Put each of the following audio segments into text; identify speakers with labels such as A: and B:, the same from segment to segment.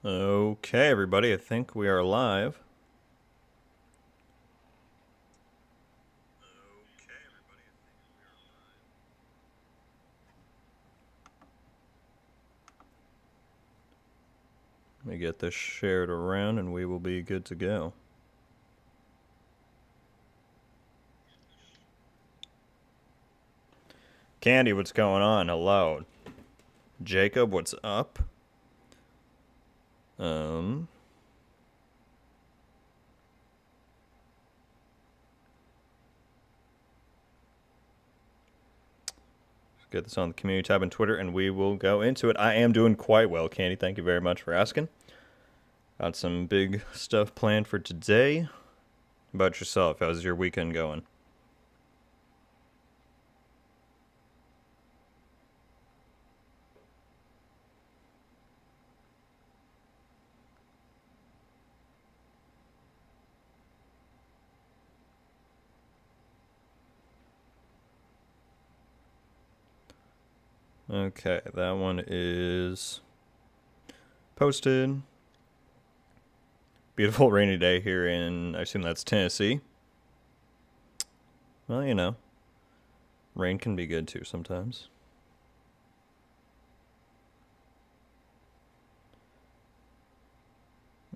A: Okay, everybody, I think we are live. Let me get this shared around and we will be good to go. Candy, what's going on? Hello. Jacob, what's up? Get this on the community tab on Twitter and we will go into it. I am doing quite well, Candy. Thank you very much for asking. Got some big stuff planned for today. How about yourself? How's your weekend going? Okay, that one is posted. Beautiful rainy day here in, I assume that's Tennessee. Well, you know, rain can be good too sometimes.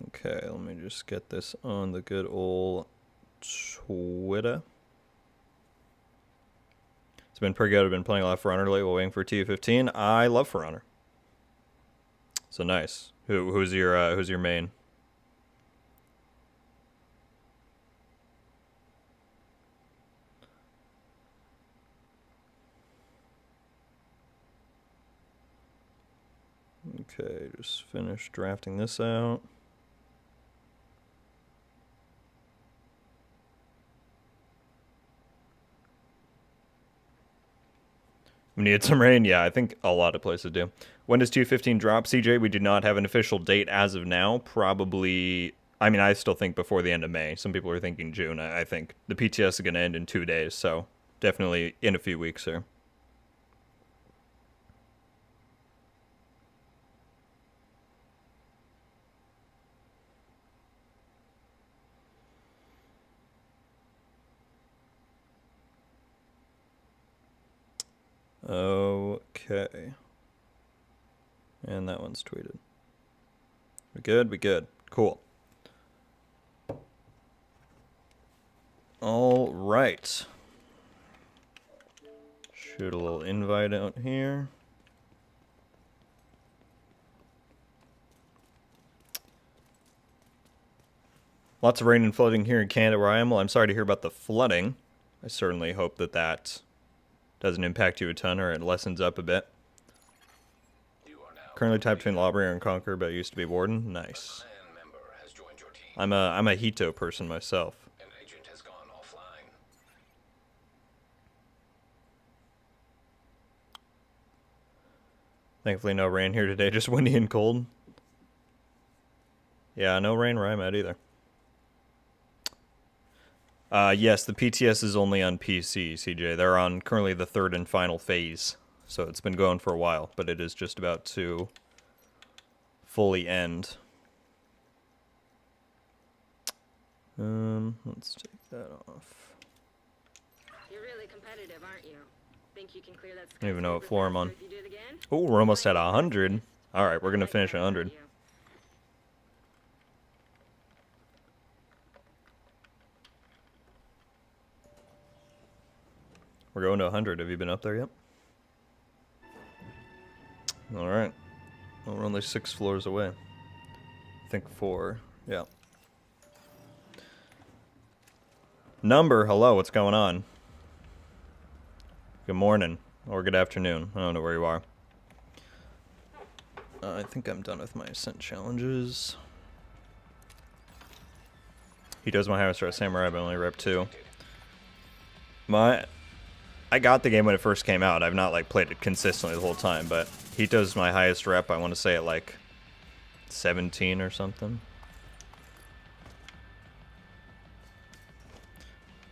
A: Okay, let me just get this on the good old Twitter. It's been pretty good. I've been playing a lot For Honor lately while waiting for TU15. I love For Honor. So nice. Who's your main? Okay, just finished drafting this out. We needed some rain? Yeah, I think a lot of places do. When does TU15 drop, CJ? We do not have an official date as of now. Probably, I mean, I still think before the end of May. Some people are thinking June. I think the PTS is going to end in 2 days, so definitely in a few weeks here. Okay. And that one's tweeted. We good? We good. Cool. All right. Shoot a little invite out here. Lots of rain and flooding here in Canada where I am. Well, I'm sorry to hear about the flooding. I certainly hope that that doesn't impact you a ton or it lessens up a bit. Currently tied between Lawbringer and Conqueror, but I used to be Warden. Nice. I'm a Hito person myself. Thankfully no rain here today, just windy and cold. Yeah, no rain where I'm at either. Yes, the PTS is only on PC, CJ. They're on currently the 3rd and final phase. So it's been going for a while, but it is just about to fully end. Let's take that off.
B: You're really competitive, aren't you? Think you can clear that?
A: I don't even know what floor I'm on. Oh, we're almost at 100. All right, we're gonna finish at 100. We're going to 100. Have you been up there yet? All right. Well, we're only 6 floors away. I think 4. Yeah. Number, hello, what's going on? Good morning, or good afternoon. I don't know where you are. I think I'm done with my Ascent challenges. He does my highest rep Samurai, but only rep 2. I got the game when it first came out. I've not like played it consistently the whole time, but he does my highest rep. I want to say at like 17 or something.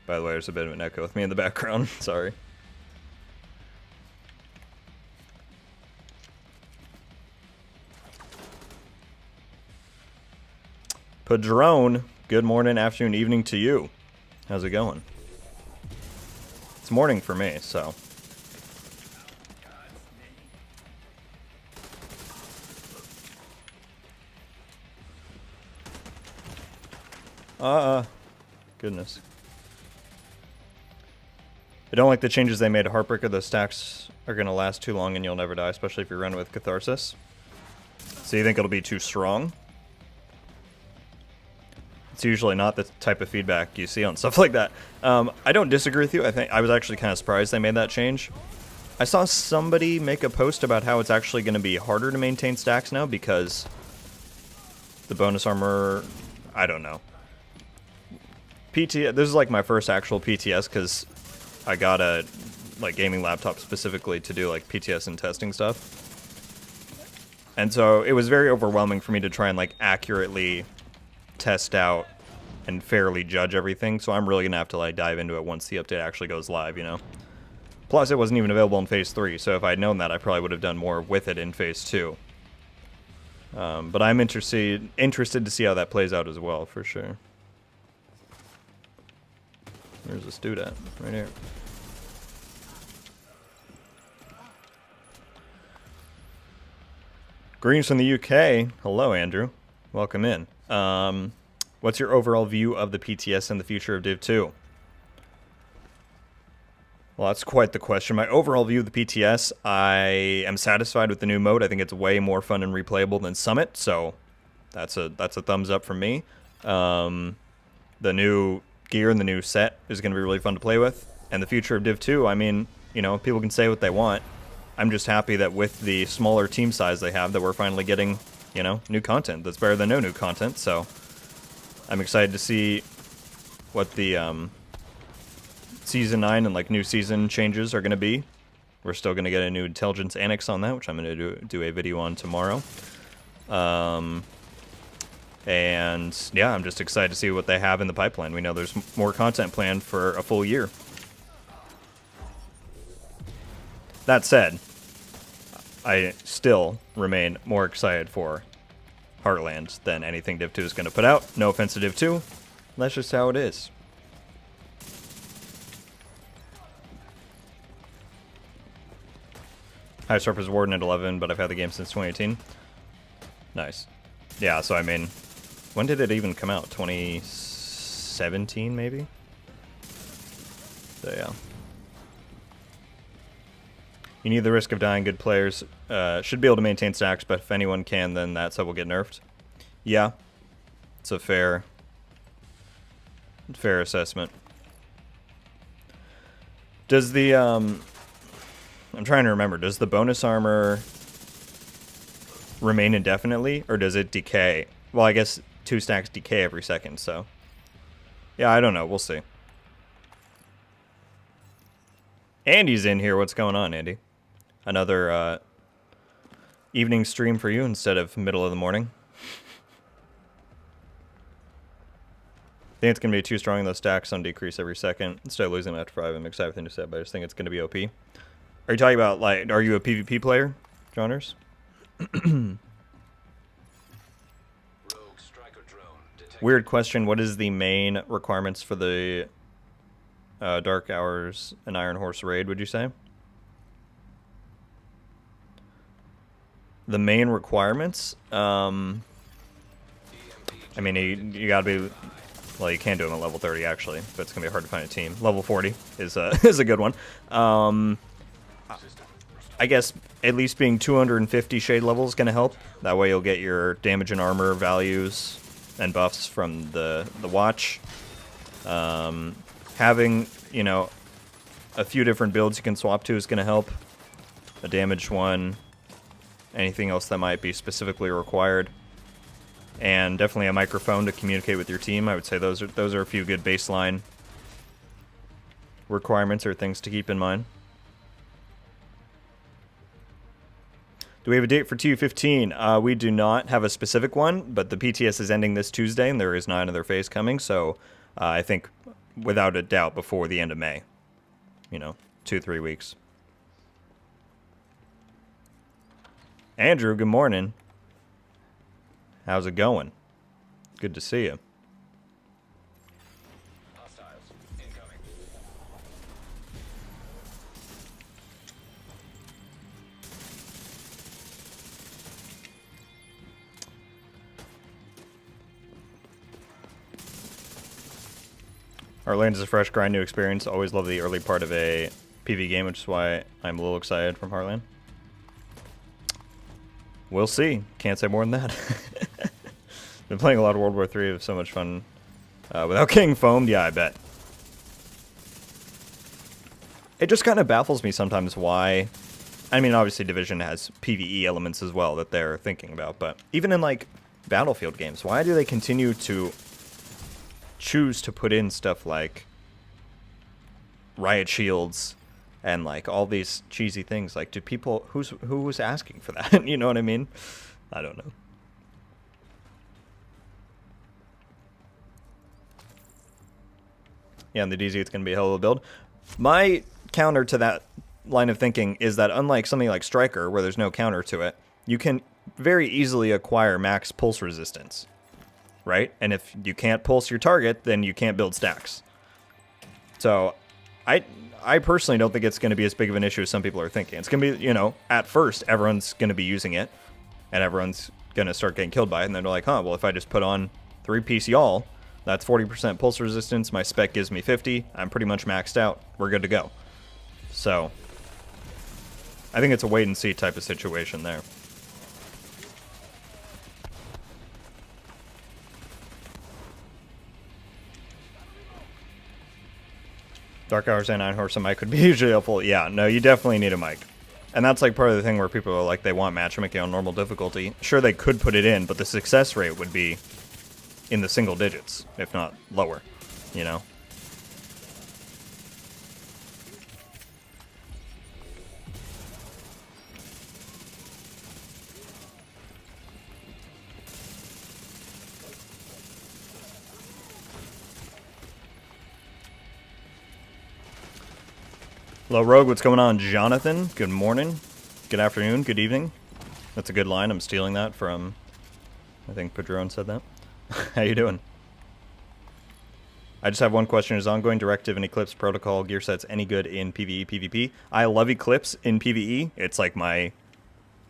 A: By the way, there's a bit of an echo with me in the background. Sorry. Padrone, good morning, afternoon, evening to you. How's it going? It's morning for me, so. Goodness. I don't like the changes they made to Heartbreaker. Those stacks are going to last too long and you'll never die, especially if you run with Catharsis. So you think it'll be too strong? It's usually not the type of feedback you see on stuff like that. I don't disagree with you. I think I was actually kind of surprised they made that change. I saw somebody make a post about how it's actually going to be harder to maintain stacks now because the bonus armor, I don't know. This is like my first actual PTS because I got a gaming laptop specifically to do like PTS and testing stuff. And so it was very overwhelming for me to try and like accurately test out and fairly judge everything. So I'm really going to have to like dive into it once the update actually goes live, you know. Plus it wasn't even available in phase 3, so if I'd known that I probably would have done more with it in phase 2. But I'm interested to see how that plays out as well, for sure. There's this dude at right here. Greetings from the UK. Hello, Andrew. Welcome in. What's your overall view of the PTS and the future of Div 2? Well, that's quite the question. My overall view of the PTS, I am satisfied with the new mode. I think it's way more fun and replayable than Summit, so that's a thumbs up from me. The new gear and the new set is going to be really fun to play with. And the future of Div 2, I mean, you know, people can say what they want. I'm just happy that with the smaller team size they have, that we're finally getting, you know, new content. That's better than no new content, so I'm excited to see what the Season 9 and, like, new season changes are going to be. We're still going to get a new intelligence annex on that, which I'm going to do a video on tomorrow. And, yeah, I'm just excited to see what they have in the pipeline. We know there's more content planned for a full year. That said, I still remain more excited for Heartland than anything Div 2 is going to put out. No offense to Div 2. That's just how it is. Highest Sharp is Warden at 11, but I've had the game since 2018. Nice. Yeah, so I mean, when did it even come out? 2017, maybe? So, yeah. You need the risk of dying. Good players should be able to maintain stacks, but if anyone can, then that set will get nerfed. Yeah, it's a fair assessment. Does the I'm trying to remember. Does the bonus armor remain indefinitely, or does it decay? Well, I guess 2 stacks decay every second, so yeah, I don't know. We'll see. Andy's in here. What's going on, Andy? Another evening stream for you instead of middle of the morning. I think it's going to be too strong. Those stacks on decrease every second. Instead of losing them after 5, I'm excited for the new set, but I just think it's going to be OP. Are you talking about, like, are you a PvP player, Johners? Weird question. What is the main requirements for the Dark Hours and Iron Horse raid, would you say? The main requirements? I mean, you gotta be... Well, you can do them at level 30, actually, but it's gonna be hard to find a team. Level 40 is is a good one. I guess at least being 250 shade level is gonna help. That way you'll get your damage and armor values and buffs from the watch. Having, you know, a few different builds you can swap to is gonna help. A damaged one. Anything else that might be specifically required. And definitely a microphone to communicate with your team. I would say those are a few good baseline requirements or things to keep in mind. Do we have a date for TU15? We do not have a specific one, but the PTS is ending this Tuesday, and there is not another phase coming, so I think without a doubt before the end of May. You know, 2-3 weeks. Andrew, good morning. How's it going? Good to see you. Our lane is a fresh grind, new experience. Always love the early part of a PV game, which is why I'm a little excited from Heartland. We'll see. Can't say more than that. Been playing a lot of World War III. It was so much fun. Without getting foamed, yeah, I bet. It just kind of baffles me sometimes why... I mean, obviously Division has PvE elements as well that they're thinking about, but even in, like, Battlefield games, why do they continue to choose to put in stuff like riot shields and like all these cheesy things? Like, do people who was asking for that? You know what I mean? I don't know. Yeah, in the DZ it's gonna be a hell of a build. My counter to that line of thinking is that unlike something like Striker, where there's no counter to it, you can very easily acquire max pulse resistance. Right? And if you can't pulse your target, then you can't build stacks. So, I personally don't think it's going to be as big of an issue as some people are thinking. It's going to be, you know, at first, everyone's going to be using it, and everyone's going to start getting killed by it, and then they're like, huh, well, if I just put on 3-piece y'all, that's 40% pulse resistance, my spec gives me 50, I'm pretty much maxed out, we're good to go. So, I think it's a wait-and-see type of situation there. Dark Hours and Einhorse and mic could be hugely helpful. Yeah, no, you definitely need a mic. And that's like part of the thing where people are like, they want matchmaking on normal difficulty. Sure, they could put it in, but the success rate would be in the single digits, if not lower, you know? Hello, Rogue. What's going on, Jonathan? Good morning. Good afternoon. Good evening. That's a good line. I'm stealing that from, I think Padron said that. How you doing? I just have one question. Is ongoing directive and Eclipse protocol gear sets any good in PvE, PvP? I love Eclipse in PvE. It's like my...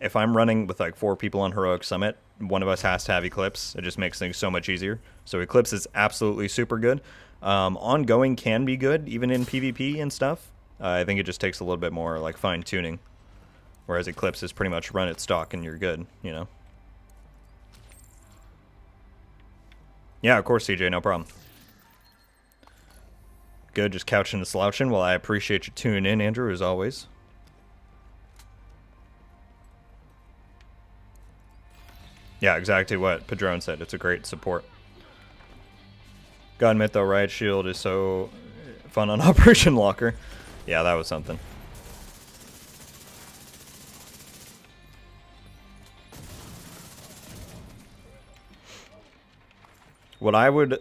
A: If I'm running with like 4 people on Heroic Summit, one of us has to have Eclipse. It just makes things so much easier. So Eclipse is absolutely super good. Ongoing can be good, even in PvP and stuff. I think it just takes a little bit more like fine tuning, whereas Eclipse is pretty much run its stock and you're good, you know. Yeah, of course, CJ, no problem. Good, just couching and slouching. Well, I appreciate you tuning in, Andrew, as always. Yeah, exactly what Padron said. It's a great support. Gotta admit, though, Riot Shield is so fun on Operation Locker. Yeah, that was something. What I would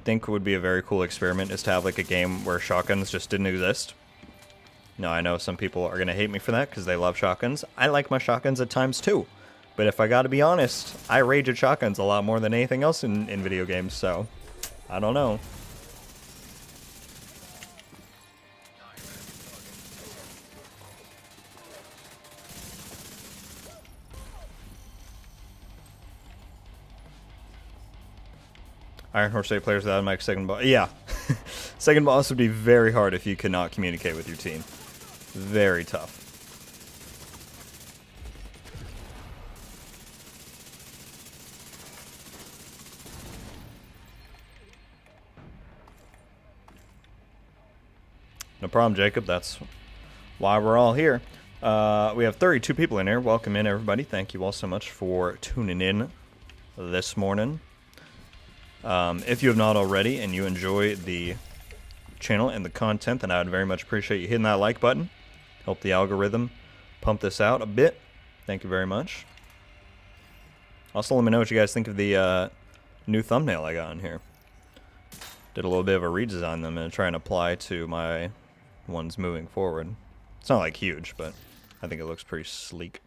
A: think would be a very cool experiment is to have like a game where shotguns just didn't exist. Now, I know some people are going to hate me for that because they love shotguns. I like my shotguns at times too. But if I got to be honest, I rage at shotguns a lot more than anything else in video games, so I don't know. Iron Horse 8 players without a mic, second boss. Yeah. Second boss would be very hard if you could not communicate with your team. Very tough. No problem, Jacob. That's why we're all here. We have 32 people in here. Welcome in, everybody. Thank you all so much for tuning in this morning. If you have not already and you enjoy the channel and the content, then I would very much appreciate you hitting that like button. Help the algorithm pump this out a bit. Thank you very much. Also, let me know what you guys think of the new thumbnail I got on here. Did a little bit of a redesign them and try and apply to my ones moving forward. It's not like huge, but I think it looks pretty sleek.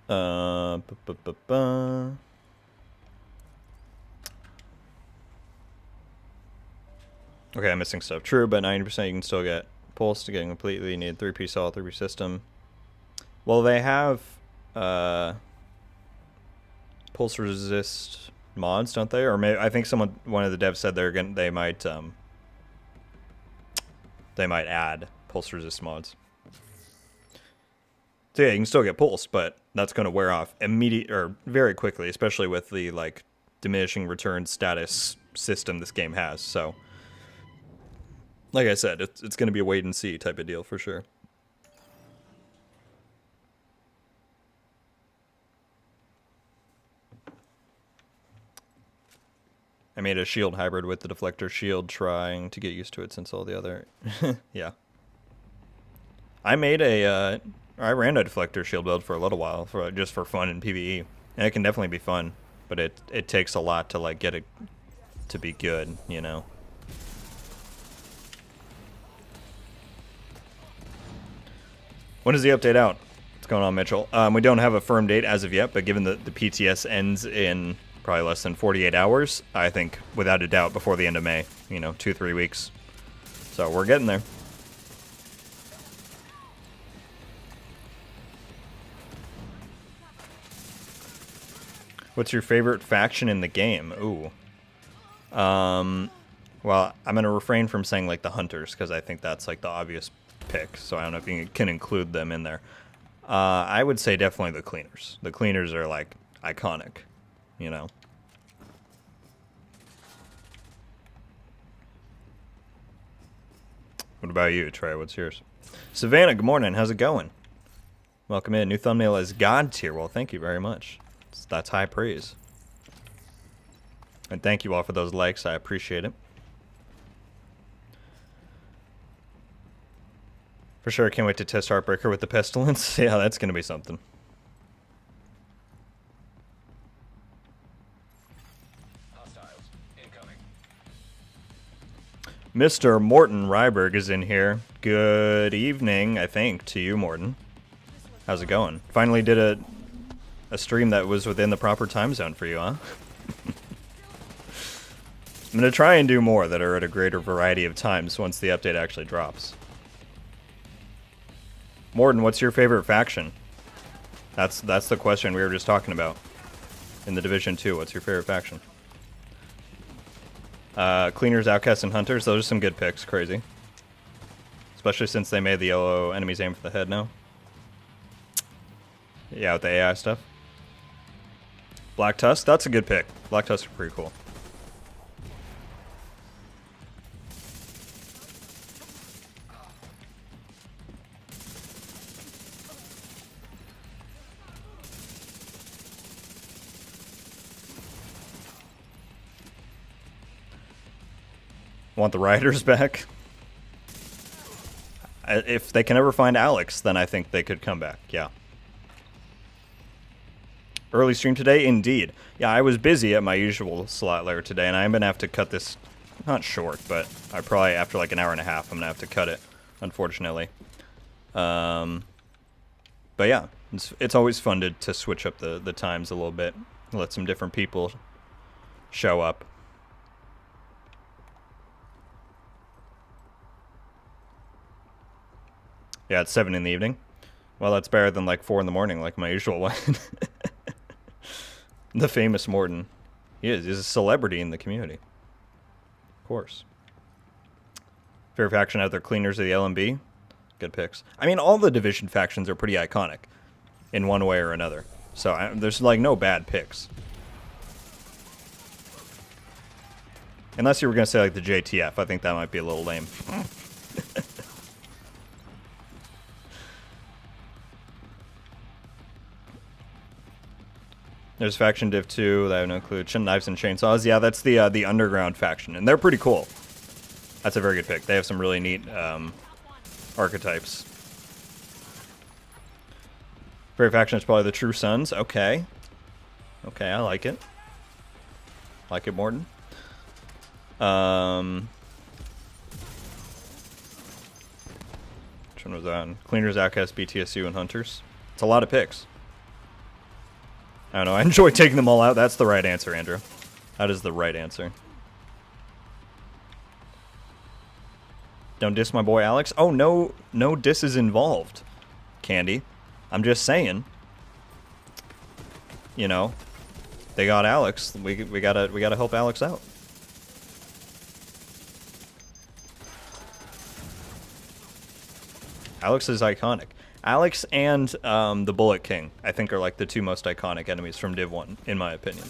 A: Uh, bu- bu- bu- bu. Okay, I'm missing stuff. True, but 90% you can still get pulse to get completely. You need 3-piece all, 3-piece system. Well, they have pulse resist mods, don't they? Or maybe I think one of the devs said they might add pulse resist mods. So yeah, you can still get pulse, but that's going to wear off very quickly, especially with the like diminishing return status system this game has. So, like I said, it's going to be a wait and see type of deal for sure. I made a shield hybrid with the deflector shield, trying to get used to it since all the other... yeah. I ran a deflector shield build for a little while, just for fun in PvE. And it can definitely be fun, but it takes a lot to like get it to be good, you know? When is the update out? What's going on, Mitchell? We don't have a firm date as of yet, but given the PTS ends in probably less than 48 hours, I think without a doubt before the end of May, 2-3 weeks. So we're getting there. What's your favorite faction in the game? Ooh. Well, I'm going to refrain from saying like the hunters because I think that's like the obvious pick. So I don't know if you can include them in there. I would say definitely the cleaners. The cleaners are like iconic, you know. What about you, Trey? What's yours? Savannah, good morning. How's it going? Welcome in. New thumbnail is God tier. Well, thank you very much. That's high praise. And thank you all for those likes. I appreciate it. For sure, I can't wait to test Heartbreaker with the Pestilence. Yeah, that's going to be something.
C: Hostiles incoming.
A: Mr. Morton Ryberg is in here. Good evening, I think, to you, Morton. How's it going? Finally did a stream that was within the proper time zone for you, huh? I'm going to try and do more that are at a greater variety of times once the update actually drops. Morton, what's your favorite faction? That's the question we were just talking about. In the Division 2, what's your favorite faction? Cleaners, Outcasts, and Hunters. Those are some good picks. Crazy. Especially since they made the yellow enemies aim for the head now. Yeah, with the AI stuff. Black Tusk, that's a good pick. Black Tusk are pretty cool. Want the Riders back? If they can ever find Alex, then I think they could come back, yeah. Early stream today? Indeed. Yeah, I was busy at my usual slot layer today, and I'm going to have to cut this, not short, but I probably, after like an hour and a half, I'm going to have to cut it, unfortunately. But yeah, it's always fun to switch up the times a little bit, let some different people show up. Yeah, it's 7 in the evening. Well, that's better than like 4 in the morning, like my usual one. The famous Morton. He's a celebrity in the community. Of course. Favorite faction out there, Cleaners of the LMB. Good picks. I mean, all the Division factions are pretty iconic in one way or another. So there's like no bad picks. Unless you were going to say like the JTF. I think that might be a little lame. There's faction div 2 that I don't include. Knives and Chainsaws. Yeah, that's the underground faction, and they're pretty cool. That's a very good pick. They have some really neat archetypes. Favorite faction is probably the True Sons. Okay. Okay, I like it. Like it, Morton. Which one was that? Cleaners, Outcasts, BTSU, and Hunters. It's a lot of picks. I don't know. I enjoy taking them all out. That's the right answer, Andrew. That is the right answer. Don't diss my boy Alex. Oh, no disses involved, Candy. I'm just saying. You know, they got Alex. We gotta help Alex out. Alex is iconic. Alex and the Bullet King, I think, are like the two most iconic enemies from Div 1, in my opinion.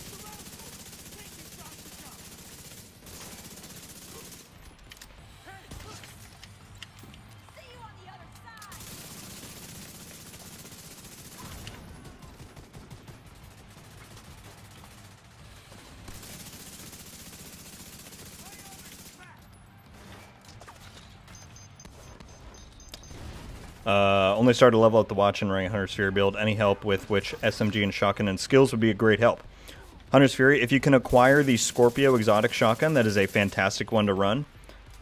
A: Only started to level up the watch and running Hunter's Fury build. Any help with which SMG and shotgun and skills would be a great help. Hunter's Fury, if you can acquire the Scorpio exotic shotgun, that is a fantastic one to run.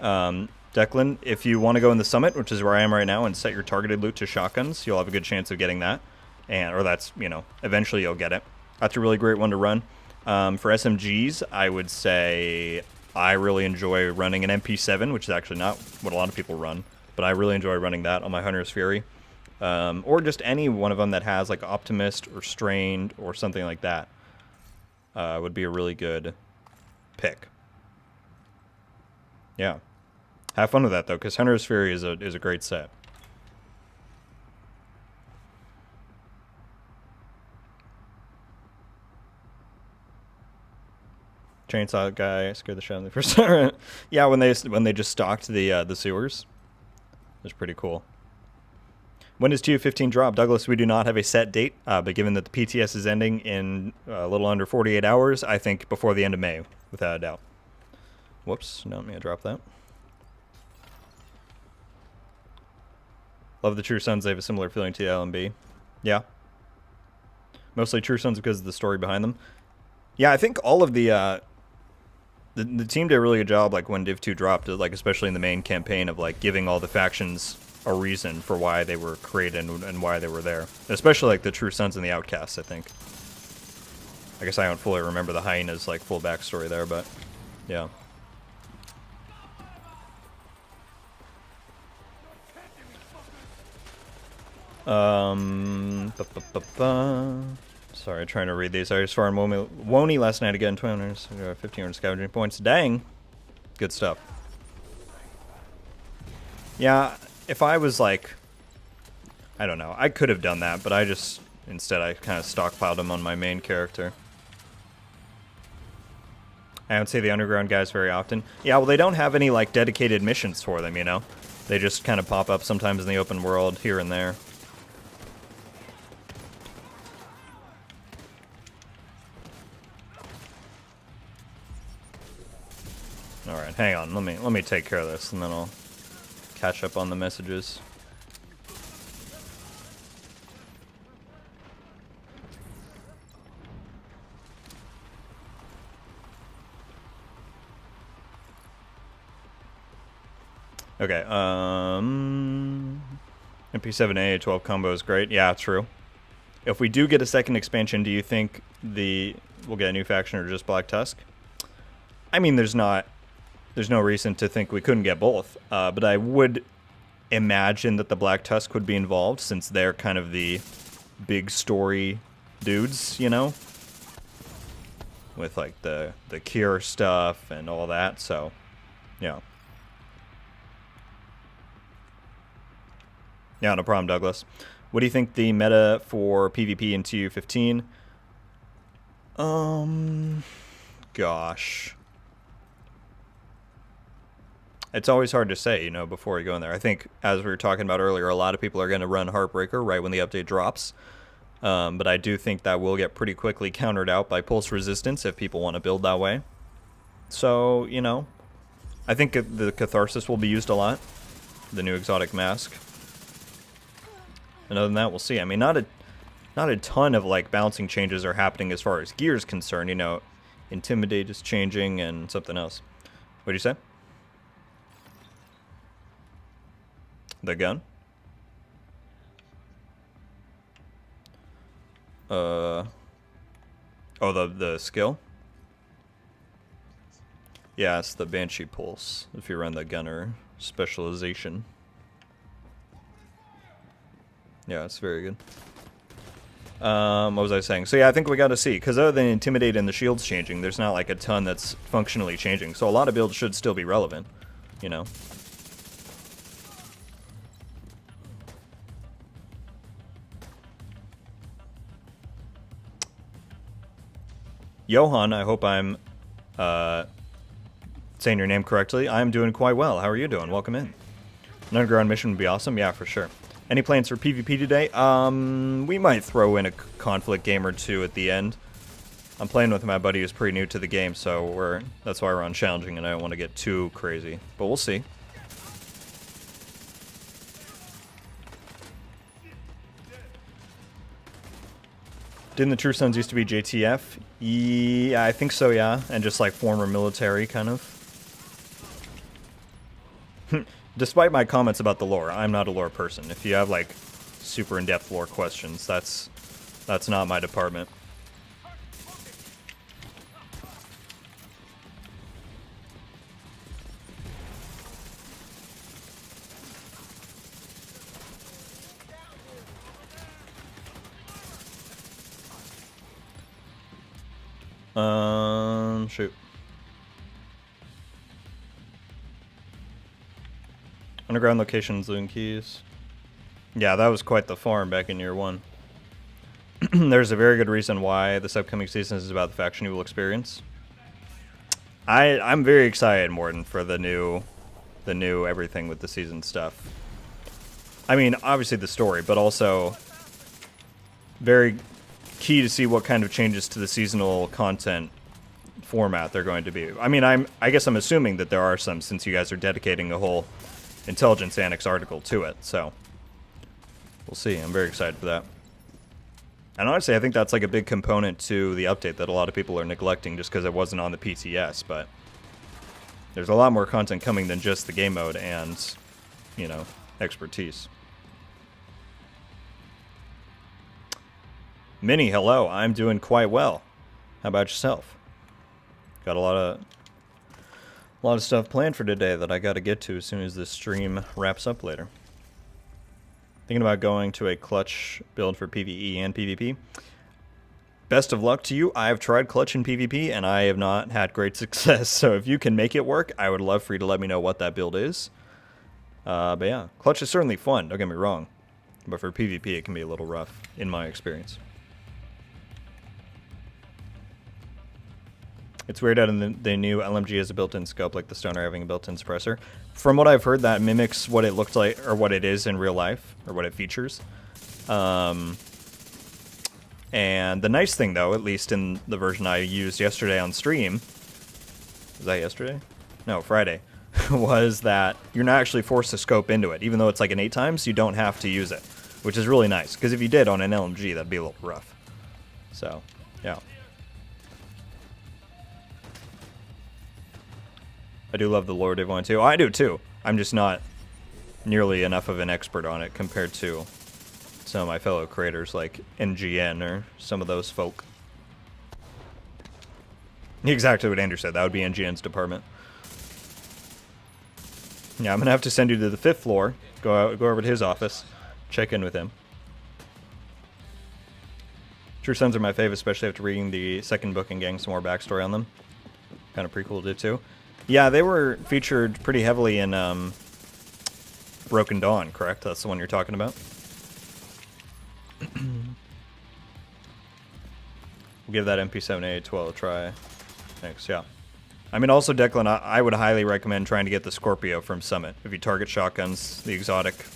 A: Declan, if you want to go in the summit, which is where I am right now, and set your targeted loot to shotguns, you'll have a good chance of getting that. Or that's, you know, eventually you'll get it. That's a really great one to run. For SMGs, I would say I really enjoy running an MP7, which is actually not what a lot of people run. But I really enjoy running that on my Hunter's Fury. Or just any one of them that has like Optimist or Strained or something like that would be a really good pick. Yeah. Have fun with that though, because Hunter's Fury is a great set. Chainsaw guy scared the shit out of me for a second. Yeah, when they just stocked the sewers. It was pretty cool. When does TU15 drop? Douglas, we do not have a set date, but given that the PTS is ending in a little under 48 hours, I think before the end of May, without a doubt. Whoops, no, I'm going to drop that. Love the True Sons. They have a similar feeling to the LMB. Yeah. Mostly True Sons because of the story behind them. Yeah, I think all of the team did a really good job, like, when Div 2 dropped, like, especially in the main campaign of, like, giving all the factions a reason for why they were created and why they were there. Especially, like, the True Sons and the Outcasts, I think. I guess I don't fully remember the Hyenas, like, full backstory there, but, yeah. Sorry, trying to read these. I just farmed Woney last night again, 1,500 scavenging points. Dang. Good stuff. Yeah, if I was like, I don't know, I could have done that, but instead I kind of stockpiled them on my main character. I don't see the underground guys very often. Yeah, well, they don't have any, like, dedicated missions for them, you know? They just kind of pop up sometimes in the open world, here and there. Alright, hang on, let me take care of this, and then I'll catch up on the messages. Okay, MP7A 12 combo is great. Yeah, true. If we do get a second expansion, do you think we'll get a new faction or just Black Tusk? I mean, there's no reason to think we couldn't get both, but I would imagine that the Black Tusk would be involved since they're kind of the big story dudes, you know? With, like, the cure stuff and all that, so, yeah. Yeah, no problem, Douglas. What do you think the meta for PvP in TU15? Gosh. It's always hard to say, you know, before you go in there. I think, as we were talking about earlier, a lot of people are going to run Heartbreaker right when the update drops. But I do think that will get pretty quickly countered out by Pulse Resistance if people want to build that way. So, you know, I think the Catharsis will be used a lot. The new exotic mask. And other than that, we'll see. I mean, not a ton of, like, bouncing changes are happening as far as gear is concerned. You know, Intimidate is changing and something else. What'd you say? The gun? Oh, the skill? Yeah, it's the Banshee Pulse, if you run the Gunner specialization. Yeah, it's very good. What was I saying? So yeah, I think we got to see, because other than Intimidate and the shields changing, there's not like a ton that's functionally changing. So a lot of builds should still be relevant, you know? Johan, I hope I'm saying your name correctly. I'm doing quite well. How are you doing? Welcome in. An underground mission would be awesome. Yeah, for sure. Any plans for PvP today? We might throw in a conflict game or two at the end. I'm playing with my buddy who's pretty new to the game, so that's why we're on challenging, and I don't want to get too crazy. But we'll see. Didn't the True Sons used to be JTF? Yeah, I think so, yeah. And just like former military, kind of. Despite my comments about the lore, I'm not a lore person. If you have like super in-depth lore questions, that's not my department. Shoot. Underground locations, Loon Keys. Yeah, that was quite the farm back in year 1. There's a very good reason why this upcoming season is about the faction you will experience. I'm very excited, Morton, for the new everything with the season stuff. I mean, obviously the story, but also very key to see what kind of changes to the seasonal content format they're going to be. I mean, I guess I'm assuming that there are some, since you guys are dedicating a whole Intelligence Annex article to it, so we'll see. I'm very excited for that. And honestly, I think that's like a big component to the update that a lot of people are neglecting just because it wasn't on the PTS, but there's a lot more content coming than just the game mode and, you know, expertise. Minnie, hello. I'm doing quite well. How about yourself? Got a lot of stuff planned for today that I got to get to as soon as this stream wraps up later. Thinking about going to a clutch build for PvE and PvP. Best of luck to you. I've tried clutch in PvP and I have not had great success. So if you can make it work, I would love for you to let me know what that build is. But yeah, clutch is certainly fun. Don't get me wrong. But for PvP, it can be a little rough, in my experience. It's weird how the new LMG has a built-in scope like the Stoner having a built-in suppressor. From what I've heard, that mimics what it looks like, or what it is in real life, or what it features. And the nice thing, though, at least in the version I used yesterday on stream, was that yesterday? No, Friday, was that you're not actually forced to scope into it. Even though it's like an 8 times, you don't have to use it, which is really nice. Because if you did on an LMG, that'd be a little rough. So, yeah. I do love the lore Div 1 too. I do too. I'm just not nearly enough of an expert on it compared to some of my fellow creators like NGN or some of those folk. Exactly what Andrew said. That would be NGN's department. Yeah, I'm going to have to send you to the 5th floor. Go over to his office. Check in with him. True Sons are my fave, especially after reading the 2nd book and getting some more backstory on them. Kind of pretty cool to do too. Yeah, they were featured pretty heavily in Broken Dawn, correct? That's the one you're talking about? We'll give that MP7A12 a try. Thanks, yeah. I mean, also, Declan, I would highly recommend trying to get the Scorpio from Summit. If you target shotguns, the exotic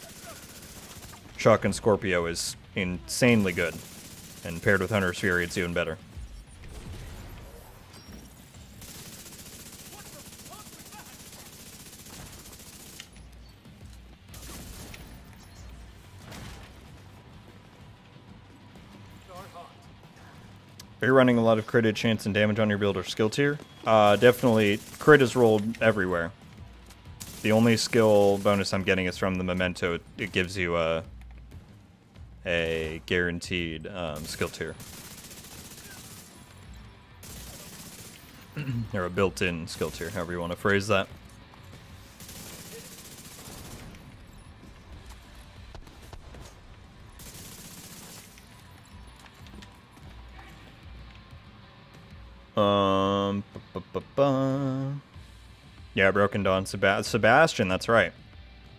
A: shotgun Scorpio is insanely good. And paired with Hunter's Fury, it's even better. Are you running a lot of critted chance and damage on your build or skill tier? Definitely. Crit is rolled everywhere. The only skill bonus I'm getting is from the Memento. It gives you a guaranteed skill tier. Or a built-in skill tier, however you want to phrase that. Yeah, Broken Dawn, Sebastian. That's right.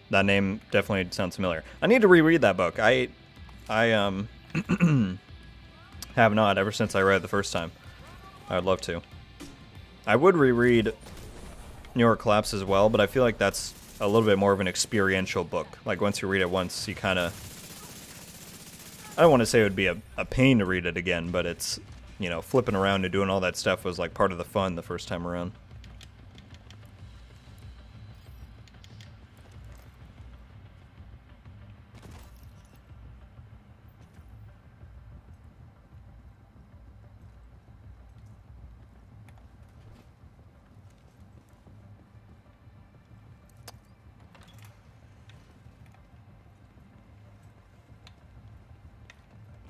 A: That name definitely sounds familiar. I need to reread that book. I have not ever since I read it the first time. I'd love to. I would reread New York Collapse as well, but I feel like that's a little bit more of an experiential book. Like once you read it once, you kind of... I don't want to say it would be a pain to read it again, but it's, you know, flipping around and doing all that stuff was like part of the fun the first time around.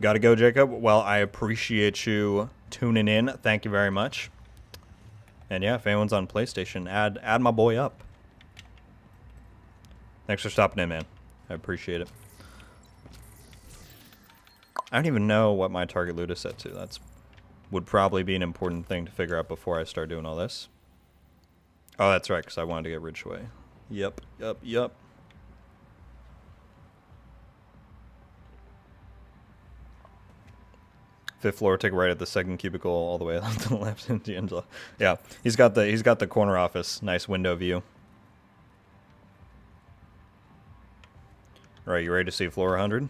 A: Gotta go, Jacob. Well, I appreciate you tuning in. Thank you very much. And yeah, if anyone's on PlayStation, add my boy up. Thanks for stopping in, man. I appreciate it. I don't even know what my target loot is set to. That's would probably be an important thing to figure out before I start doing all this. Oh, that's right, because I wanted to get Ridgeway. Yep. Fifth floor, take a right at the second cubicle, all the way to the left into Angela. Yeah, he's got the corner office, nice window view. All right, you ready to see floor 100?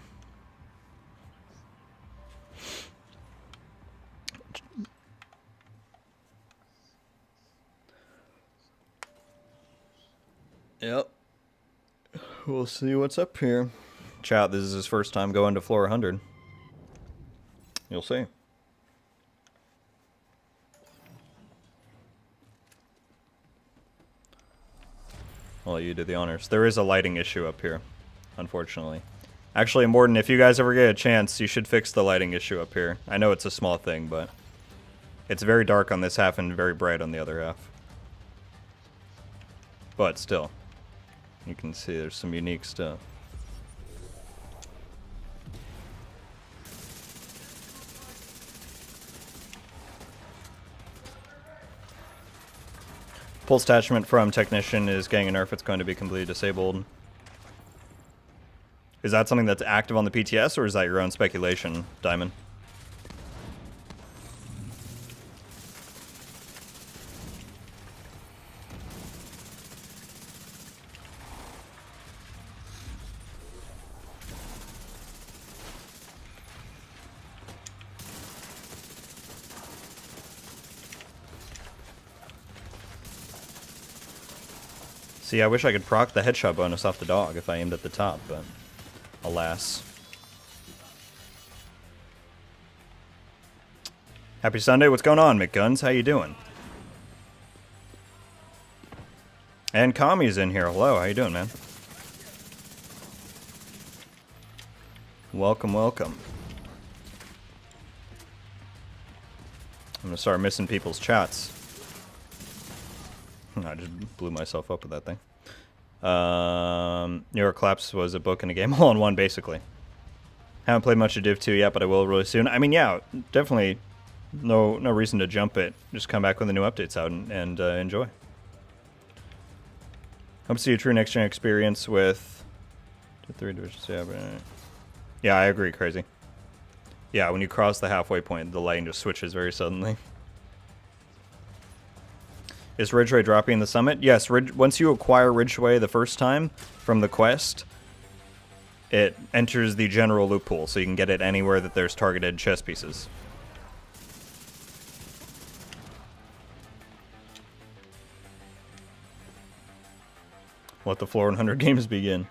A: Yep. We'll see what's up here. Chat, this is his first time going to floor 100. You'll see. I'll let you do the honors. There is a lighting issue up here, unfortunately. Actually, Morden, if you guys ever get a chance, you should fix the lighting issue up here. I know it's a small thing, but it's very dark on this half and very bright on the other half. But still, you can see there's some unique stuff. Pulse attachment from Technician is getting a nerf. It's going to be completely disabled. Is that something that's active on the PTS, or is that your own speculation, Diamond? See, I wish I could proc the headshot bonus off the dog if I aimed at the top, but alas. Happy Sunday, what's going on, McGuns? How you doing? And Kami's in here. Hello, how you doing, man? Welcome, welcome. I'm gonna start missing people's chats. I just blew myself up with that thing. New York Collapse was a book and a game all in one, basically. Haven't played much of Div 2 yet, but I will really soon. I mean, yeah, definitely no reason to jump it. Just come back when the new update's out and enjoy. Hope to see a true next-gen experience with... 3 divisions, yeah, I agree, Crazy. Yeah, when you cross the halfway point, the lighting just switches very suddenly. Is Ridgeway dropping the summit? Yes, once you acquire Ridgeway the first time from the quest, it enters the general loot pool, so you can get it anywhere that there's targeted chest pieces. Let the floor 100 games begin.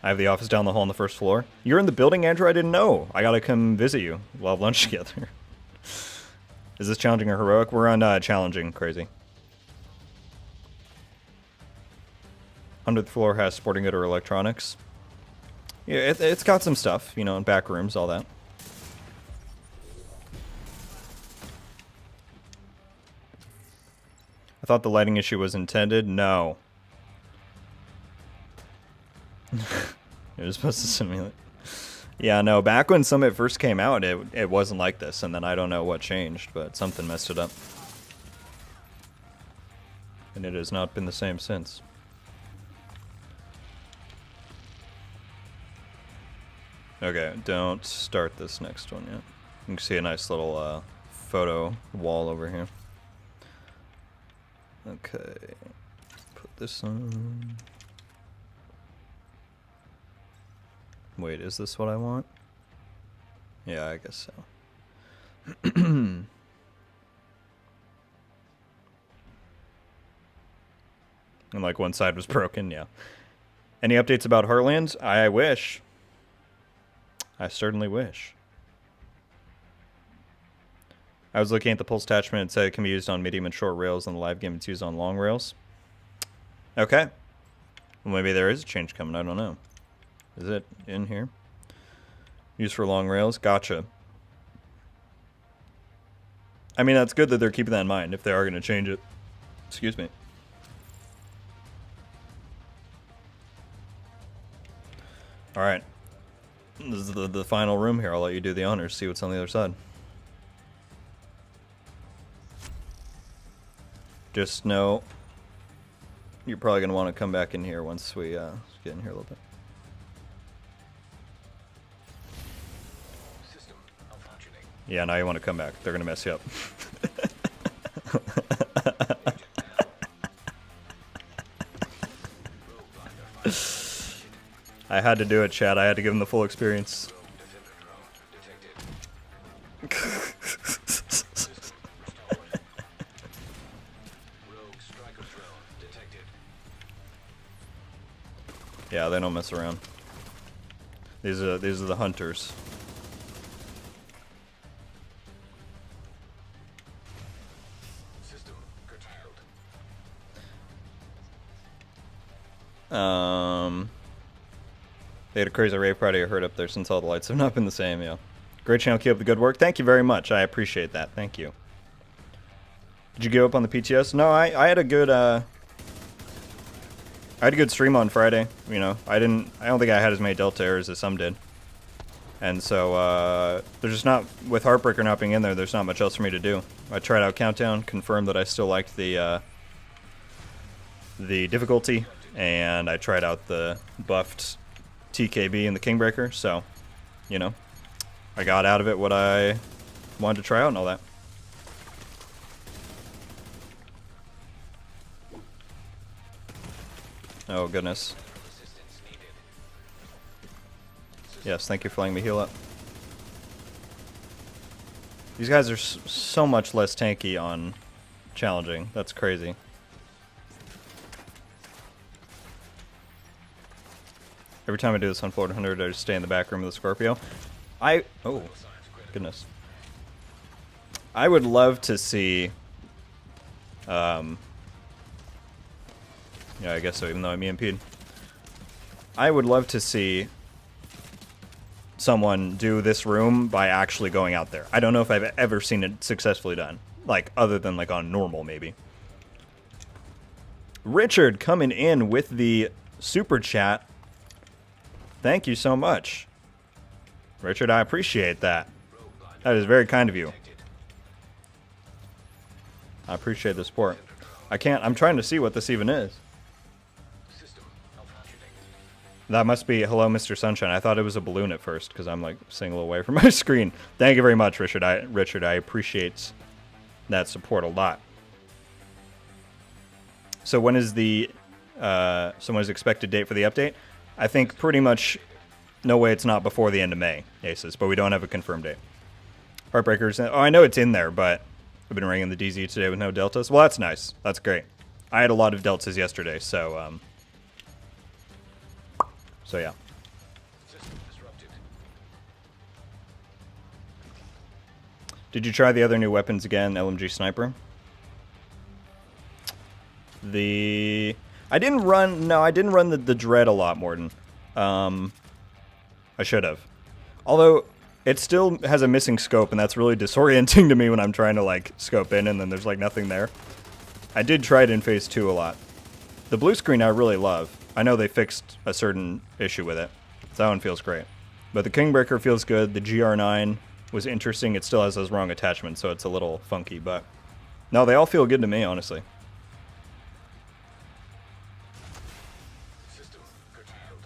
A: I have the office down the hall on the first floor. You're in the building, Andrew? I didn't know. I gotta come visit you. We'll have lunch together. Is this challenging or heroic? We're on challenging, Crazy. 100th floor has sporting good or electronics. Yeah, it's got some stuff, you know, in back rooms, all that. I thought the lighting issue was intended. No. It was supposed to simulate. Yeah, no, back when Summit first came out, it wasn't like this, and then I don't know what changed, but something messed it up. And it has not been the same since. Okay, don't start this next one yet. You can see a nice little photo wall over here. Okay, put this on. Wait, is this what I want? Yeah, I guess so. And like one side was broken, yeah. Any updates about Heartlands? I wish. I certainly wish. I was looking at the pulse attachment. It said it can be used on medium and short rails. On the live game, it's used on long rails. Okay. Well, maybe there is a change coming. I don't know. Is it in here? Used for long rails? Gotcha. I mean, that's good that they're keeping that in mind if they are going to change it. Excuse me. Alright. This is the final room here. I'll let you do the honors, see what's on the other side. Just know you're probably going to want to come back in here once we get in here a little bit.
C: System malfunctioning.
A: Yeah, now you want to come back. They're going to mess you up. I had to do it, Chad. I had to give him the full experience. Yeah, they don't mess around. These are the hunters.
C: System curtailed.
A: They had a crazy rave party I heard up there since all the lights have not been the same, yeah. Great channel, keep up the good work. Thank you very much. I appreciate that. Thank you. Did you go up on the PTS? No, I had a good stream on Friday. You know, I don't think I had as many Delta errors as some did. And so there's just not, with Heartbreaker not being in there, there's not much else for me to do. I tried out Countdown, confirmed that I still liked the difficulty, and I tried out the buffed TKB and the Kingbreaker, so, you know, I got out of it what I wanted to try out and all that. Oh, goodness. Yes, thank you for letting me heal up. These guys are so much less tanky on challenging. That's crazy. Every time I do this on Florida 100, I just stay in the back room of the Scorpio. Oh, goodness. I would love to see... yeah, I guess so, even though I'm EMP'd. I would love to see someone do this room by actually going out there. I don't know if I've ever seen it successfully done. Like, other than, like, on normal, maybe. Richard coming in with the super chat. Thank you so much. Richard, I appreciate that. That is very kind of you. I appreciate the support. I'm trying to see what this even is. That must be Hello, Mr. Sunshine. I thought it was a balloon at first because I'm like staying a little away from my screen. Thank you very much, Richard. I appreciate that support a lot. So when is the someone's expected date for the update? I think pretty much no way it's not before the end of May, Aces, but we don't have a confirmed date. Heartbreakers. Oh, I know it's in there, but I've been ringing the DZ today with no deltas. Well, that's nice. That's great. I had a lot of deltas yesterday, so yeah. Did you try the other new weapons again, LMG Sniper? I didn't run the Dread a lot, Morden. I should have. Although, it still has a missing scope, and that's really disorienting to me when I'm trying to, like, scope in, and then there's, like, nothing there. I did try it in Phase 2 a lot. The blue screen I really love. I know they fixed a certain issue with it. So that one feels great. But the Kingbreaker feels good. The GR9 was interesting. It still has those wrong attachments, so it's a little funky. But no, they all feel good to me, honestly.
C: System curtailed.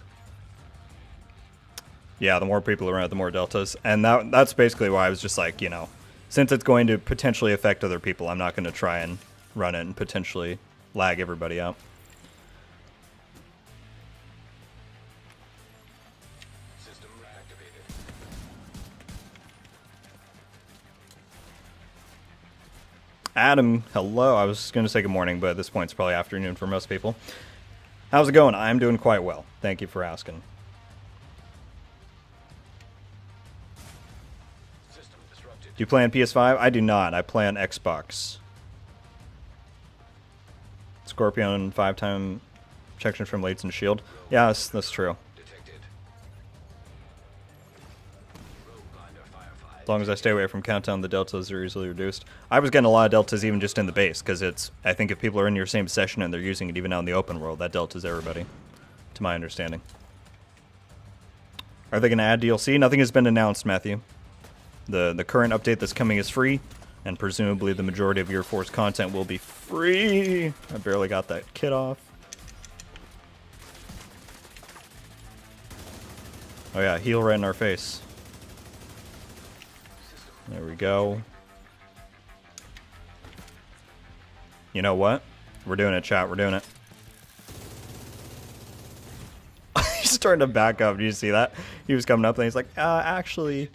A: Yeah, the more people around, the more deltas. And that's basically why I was just like, you know, since it's going to potentially affect other people, I'm not going to try and run it and potentially lag everybody out.
C: System reactivated.
A: Adam, hello. I was going to say good morning, but at this point it's probably afternoon for most people. How's it going? I'm doing quite well. Thank you for asking.
C: System disrupted.
A: Do you play on PS5? I do not. I play on Xbox. Scorpion 5-time protection from Lates and Shield. Yeah, that's true.
C: Detected. Rogue binder firefly.
A: As long as I stay away from Countdown, the deltas are easily reduced. I was getting a lot of deltas even just in the base, because it's, I think if people are in your same session and they're using it even out in the open world, that deltas everybody, to my understanding. Are they going to add DLC? Nothing has been announced, Matthew. The current update that's coming is free, and presumably the majority of Year Force content will be free. I barely got that kit off. Oh yeah, heal right in our face. There we go. You know what? We're doing it, chat. We're doing it. He's starting to back up. Did you see that? He was coming up and he's like, actually.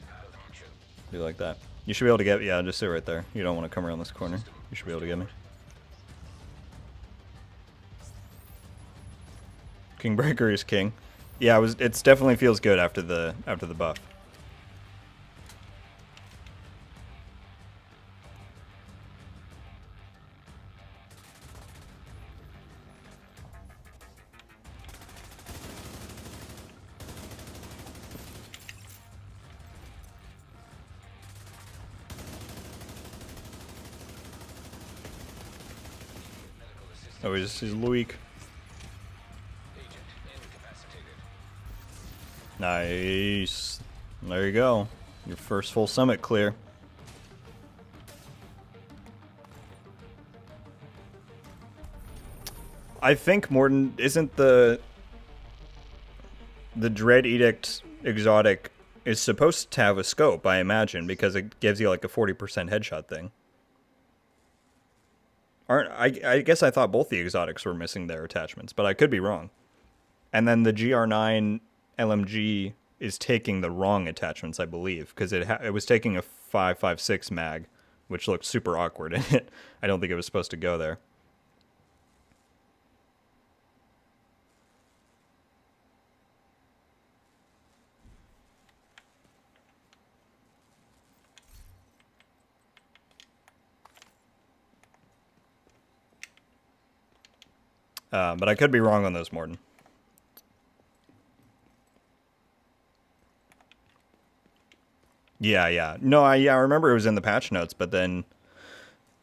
A: Do like that. You should be able to get, yeah, just sit right there. You don't want to come around this corner. You should be able to get me. Kingbreaker is king. Yeah, it definitely feels good after the buff. Oh, he's weak.
C: Agent incapacitated.
A: Nice. There you go. Your first full summit clear. I think Morton isn't the Dread Edict exotic is supposed to have a scope, I imagine, because it gives you like a 40% headshot thing. I guess I thought both the exotics were missing their attachments, but I could be wrong. And then the GR9 LMG is taking the wrong attachments, I believe, because it was taking a 5.56 mag, which looked super awkward in it. I don't think it was supposed to go there. But I could be wrong on those, Morton. Yeah. No, I remember it was in the patch notes, but then,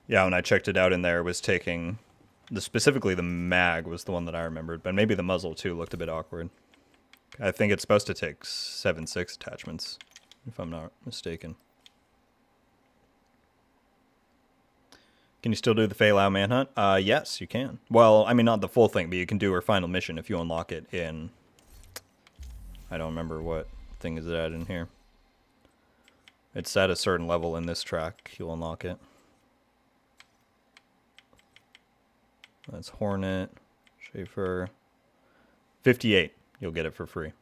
A: yeah, when I checked it out in there, it was taking, specifically the mag was the one that I remembered, but maybe the muzzle too looked a bit awkward. I think it's supposed to take 7.6 attachments, if I'm not mistaken. Can you still do the Fei-Lao manhunt? Yes, you can. Well, I mean, not the full thing, but you can do her final mission if you unlock it in... I don't remember what thing is it at in here. It's at a certain level in this track. You'll unlock it. That's Hornet, Schaefer. 58. You'll get it for free.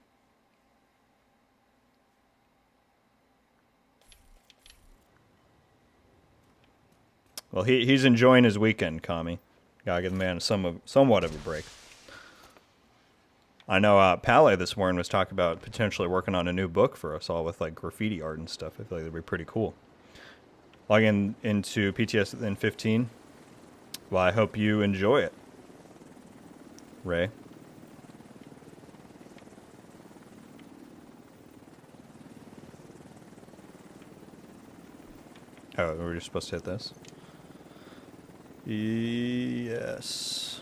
A: Well, he's enjoying his weekend, Kami. Gotta give the man somewhat of a break. I know Pale this morning was talking about potentially working on a new book for us all with like graffiti art and stuff. I feel like that'd be pretty cool. Logging into PTS in 15. Well, I hope you enjoy it, Ray. Oh, were we supposed to hit this? Yes.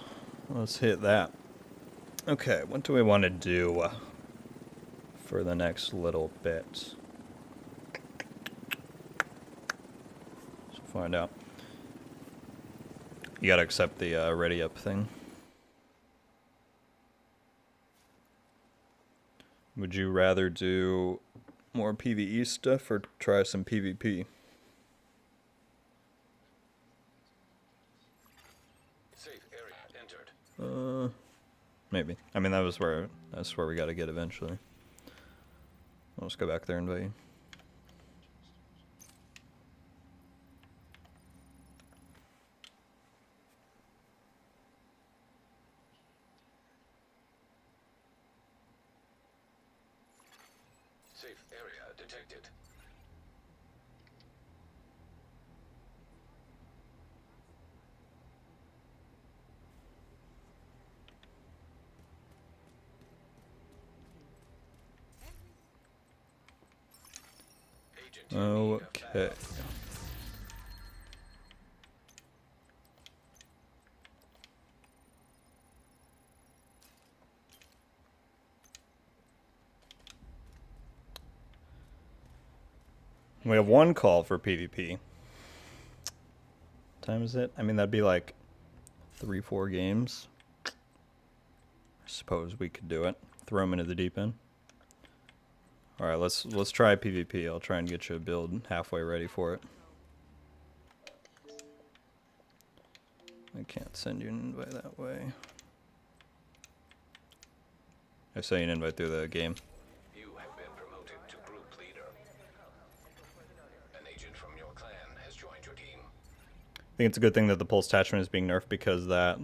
A: Let's hit that. Okay, what do we want to do for the next little bit? Let's find out. You gotta accept the ready up thing. Would you rather do more PvE stuff or try some PvP?
C: Safe area entered.
A: Maybe. I mean, that's where we gotta get eventually. I'll just go back there and invite you.
C: Safe area detected. Agent in need of
A: Okay.
C: backup.
A: We have one call for PvP. Time is it? I mean, that'd be like 3-4 games. I suppose we could do it. Throw them into the deep end. All right, let's try PvP. I'll try and get you a build halfway ready for it. I can't send you an invite that way. I sent you an invite through the game.
C: You have been promoted to group leader. An agent from your clan has joined your team.
A: I think it's a good thing that the pulse attachment is being nerfed because that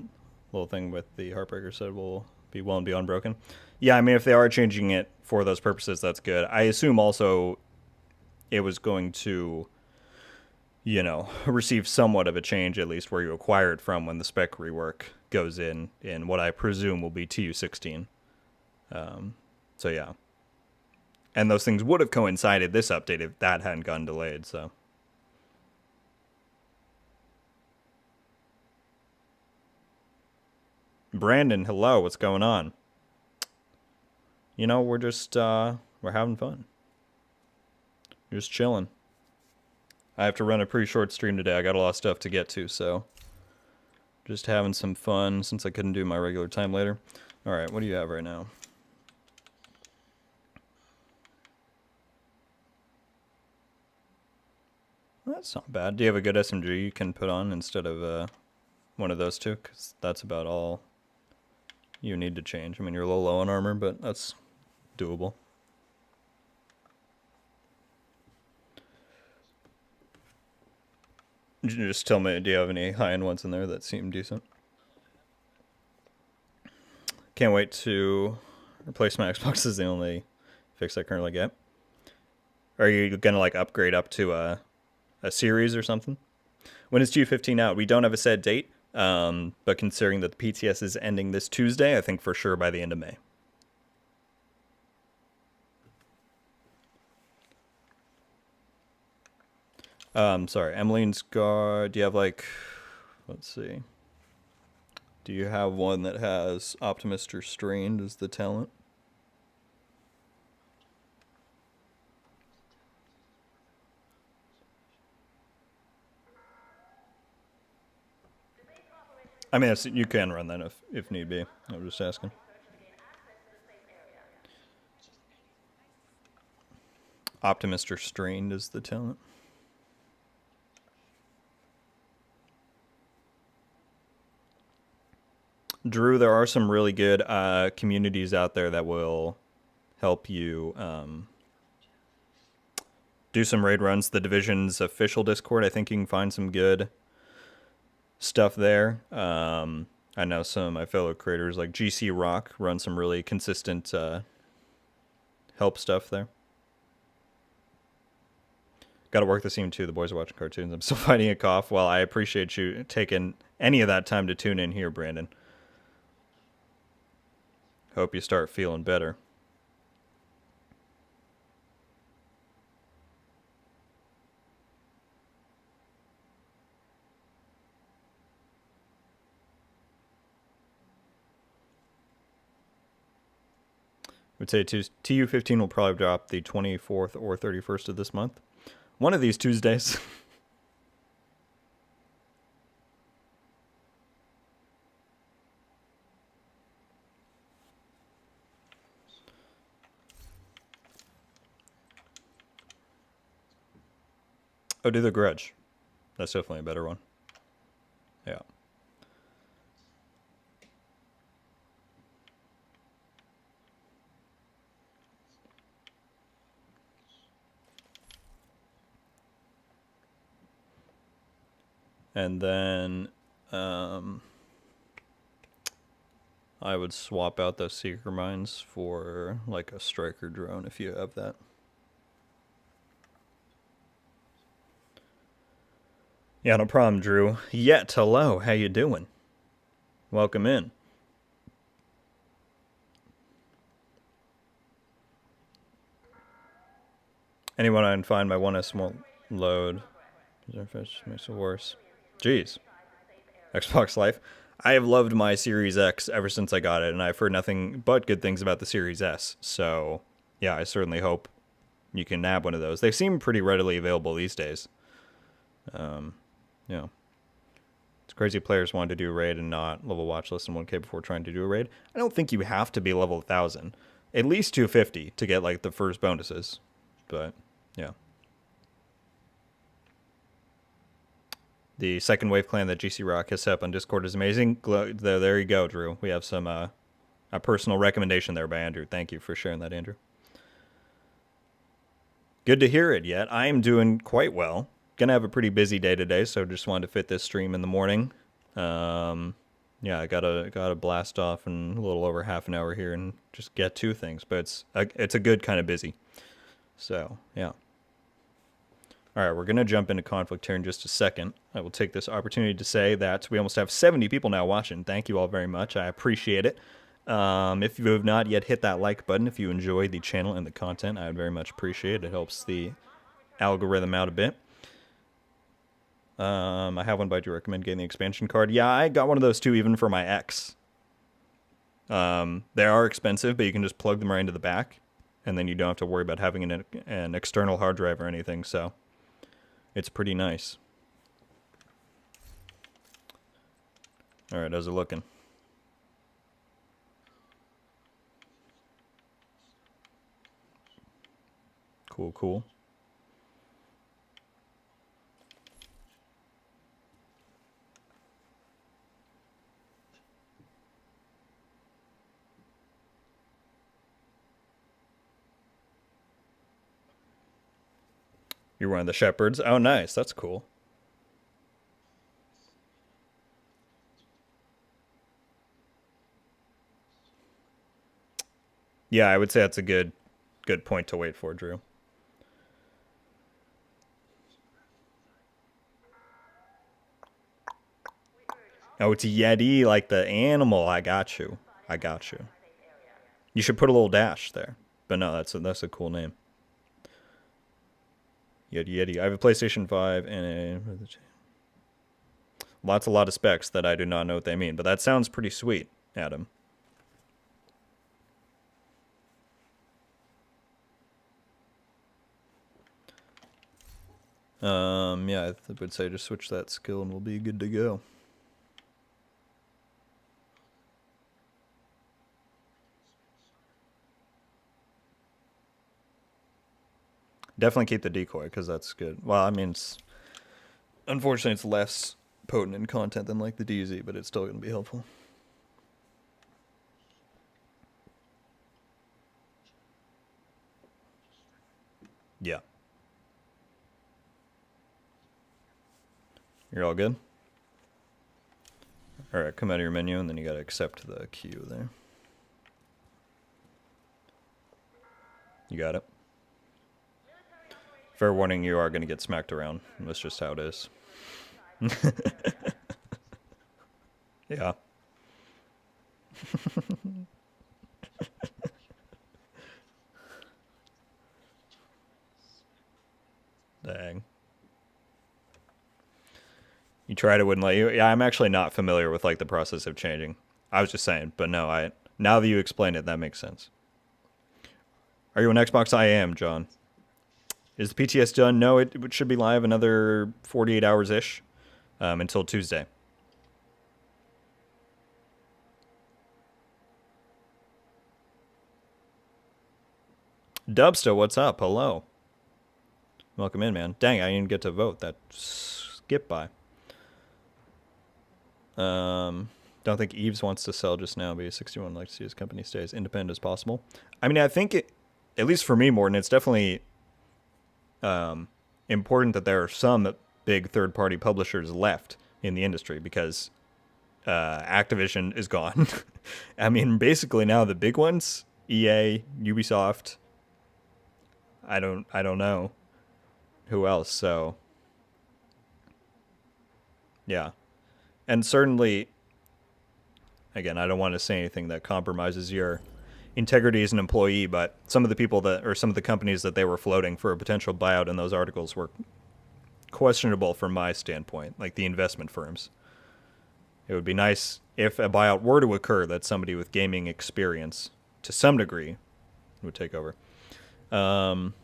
A: little thing with the Heartbreaker said will be well and beyond broken. Yeah, I mean, if they are changing it for those purposes, that's good. I assume also it was going to, you know, receive somewhat of a change, at least where you acquire it from when the spec rework goes in what I presume will be TU16. So yeah. And those things would have coincided this update if that hadn't gotten delayed, so. Brandon, hello, what's going on? You know, we're just, we're having fun. Just chilling. I have to run a pretty short stream today. I got a lot of stuff to get to, so. Just having some fun since I couldn't do my regular time later. Alright, what do you have right now? That's not bad. Do you have a good SMG you can put on instead of one of those two? Because that's about all you need to change. I mean, you're a little low on armor, but that's doable. Just tell me, do you have any high-end ones in there that seem decent? Can't wait to replace my Xbox is the only fix I currently get. Are you gonna like upgrade up to a series or something? When is TU15 out? We don't have a set date, but considering that the PTS is ending this Tuesday, I think for sure by the end of May. Sorry, Emmeline's Guard. Do you have like, let's see. Do you have one that has Optimist or Strained as the talent? I mean, you can run that if need be. I was just asking. Optimist or Strained is the talent. Drew, there are some really good communities out there that will help you do some raid runs. The Division's official Discord, I think you can find some good stuff there. I know some of my fellow creators like GC Rock run some really consistent help stuff there. Got to work the scene too. The boys are watching cartoons. I'm still fighting a cough. Well, I appreciate you taking any of that time to tune in here, Brandon. Hope you start feeling better. Would say TU15 will probably drop the 24th or 31st of this month. One of these Tuesdays. Oh, do the Grudge. That's definitely a better one. Yeah. And then I would swap out those Seeker Mines for like a Striker drone if you have that. Yeah, no problem, Drew. Yet, hello, how you doing? Welcome in. Anyone I can find my 1S won't load. Makes it worse. Jeez. Xbox Life. I have loved my Series X ever since I got it, and I've heard nothing but good things about the Series S. So, yeah, I certainly hope you can nab one of those. They seem pretty readily available these days. Yeah. It's crazy players wanted to do a raid and not level watch list in 1K before trying to do a raid. I don't think you have to be level 1000. At least 250 to get like the first bonuses. But, yeah. The second wave clan that GC Rock has set up on Discord is amazing. There you go, Drew. We have some a personal recommendation there by Andrew. Thank you for sharing that, Andrew. Good to hear it. Yet I am doing quite well. Gonna have a pretty busy day today, so just wanted to fit this stream in the morning. Yeah, I gotta blast off in a little over half an hour here and just get to things. But it's a good kind of busy. So yeah. All right, we're going to jump into conflict here in just a second. I will take this opportunity to say that we almost have 70 people now watching. Thank you all very much. I appreciate it. If you have not yet hit that like button, if you enjoy the channel and the content, I would very much appreciate it. It helps the algorithm out a bit. I have one, but I do recommend getting the expansion card. Yeah, I got one of those too, even for my X. They are expensive, but you can just plug them right into the back, and then you don't have to worry about having an external hard drive or anything, so it's pretty nice. All right, how's it looking? Cool, cool. You're one of the shepherds. Oh, nice. That's cool. Yeah, I would say that's a good point to wait for, Drew. Oh, it's a Yeti, like the animal. I got you. I got you. You should put a little dash there. But no, that's a cool name. Yeti. I have a PlayStation 5 and a lot of specs that I do not know what they mean. But that sounds pretty sweet, Adam. Yeah, I would say just switch that skill and we'll be good to go. Definitely keep the decoy, because that's good. Well, I mean, unfortunately, it's less potent in content than like the DZ, but it's still going to be helpful. Yeah. You're all good? All right, come out of your menu, and then you got to accept the queue there. You got it? Fair warning, you are going to get smacked around. That's just how it is. Yeah. Dang. You tried, it wouldn't let you? Yeah, I'm actually not familiar with like the process of changing. I was just saying, but no, now that you explain it, that makes sense. Are you on Xbox? I am, John. Is the PTS done? No, it should be live another 48 hours-ish until Tuesday. Dubsta, what's up? Hello. Welcome in, man. Dang, I didn't get to vote. That skipped by. Don't think Eves wants to sell just now, but he's 61. Like to see his company stay as independent as possible. I mean, I think it, at least for me, Morton, it's definitely important that there are some big third-party publishers left in the industry because Activision is gone. I mean, basically now the big ones, EA, Ubisoft. I don't know who else. So yeah, and certainly, again, I don't want to say anything that compromises your integrity as an employee, but some of the people that, or some of the companies that they were floating for a potential buyout in those articles were questionable from my standpoint, like the investment firms. It would be nice if a buyout were to occur that somebody with gaming experience, to some degree, would take over. John,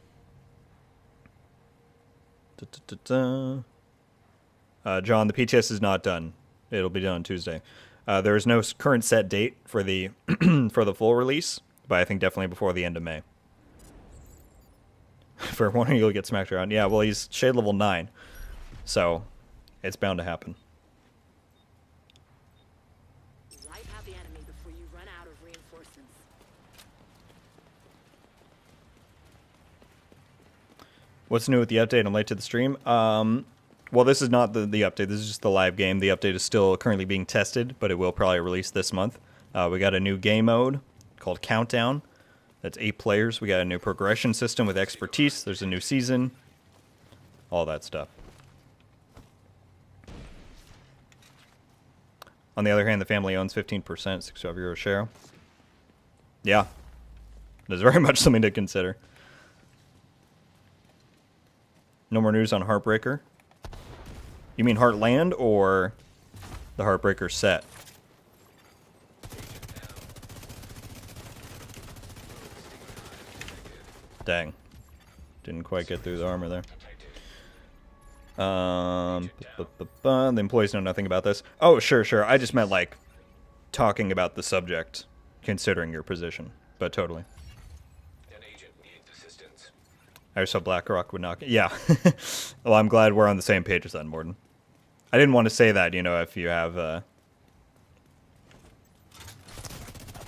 A: the PTS is not done. It'll be done Tuesday. There is no current set date for the for the full release, but I think definitely before the end of May. For one, you'll get smacked around. Yeah, well, he's shade level 9, so it's bound to happen.
B: Wipe out the enemy before you run out of reinforcements.
A: What's new with the update? I'm late to the stream. Well, this is not the update. This is just the live game. The update is still currently being tested, but it will probably release this month. We got a new game mode called Countdown. That's 8 players. We got a new progression system with expertise. There's a new season. All that stuff. On the other hand, the family owns 15%, €6 share. Yeah. There's very much something to consider. No more news on Heartbreaker. You mean Heartland or the Heartbreaker set? Dang. Didn't quite get through the armor there. The employees know nothing about this. Oh, sure. I just meant, like, talking about the subject, considering your position. But totally.
C: An agent needs assistance.
A: I just thought BlackRock would knock it. Yeah. Well, I'm glad we're on the same page as that, Morton. I didn't want to say that, you know, if you have,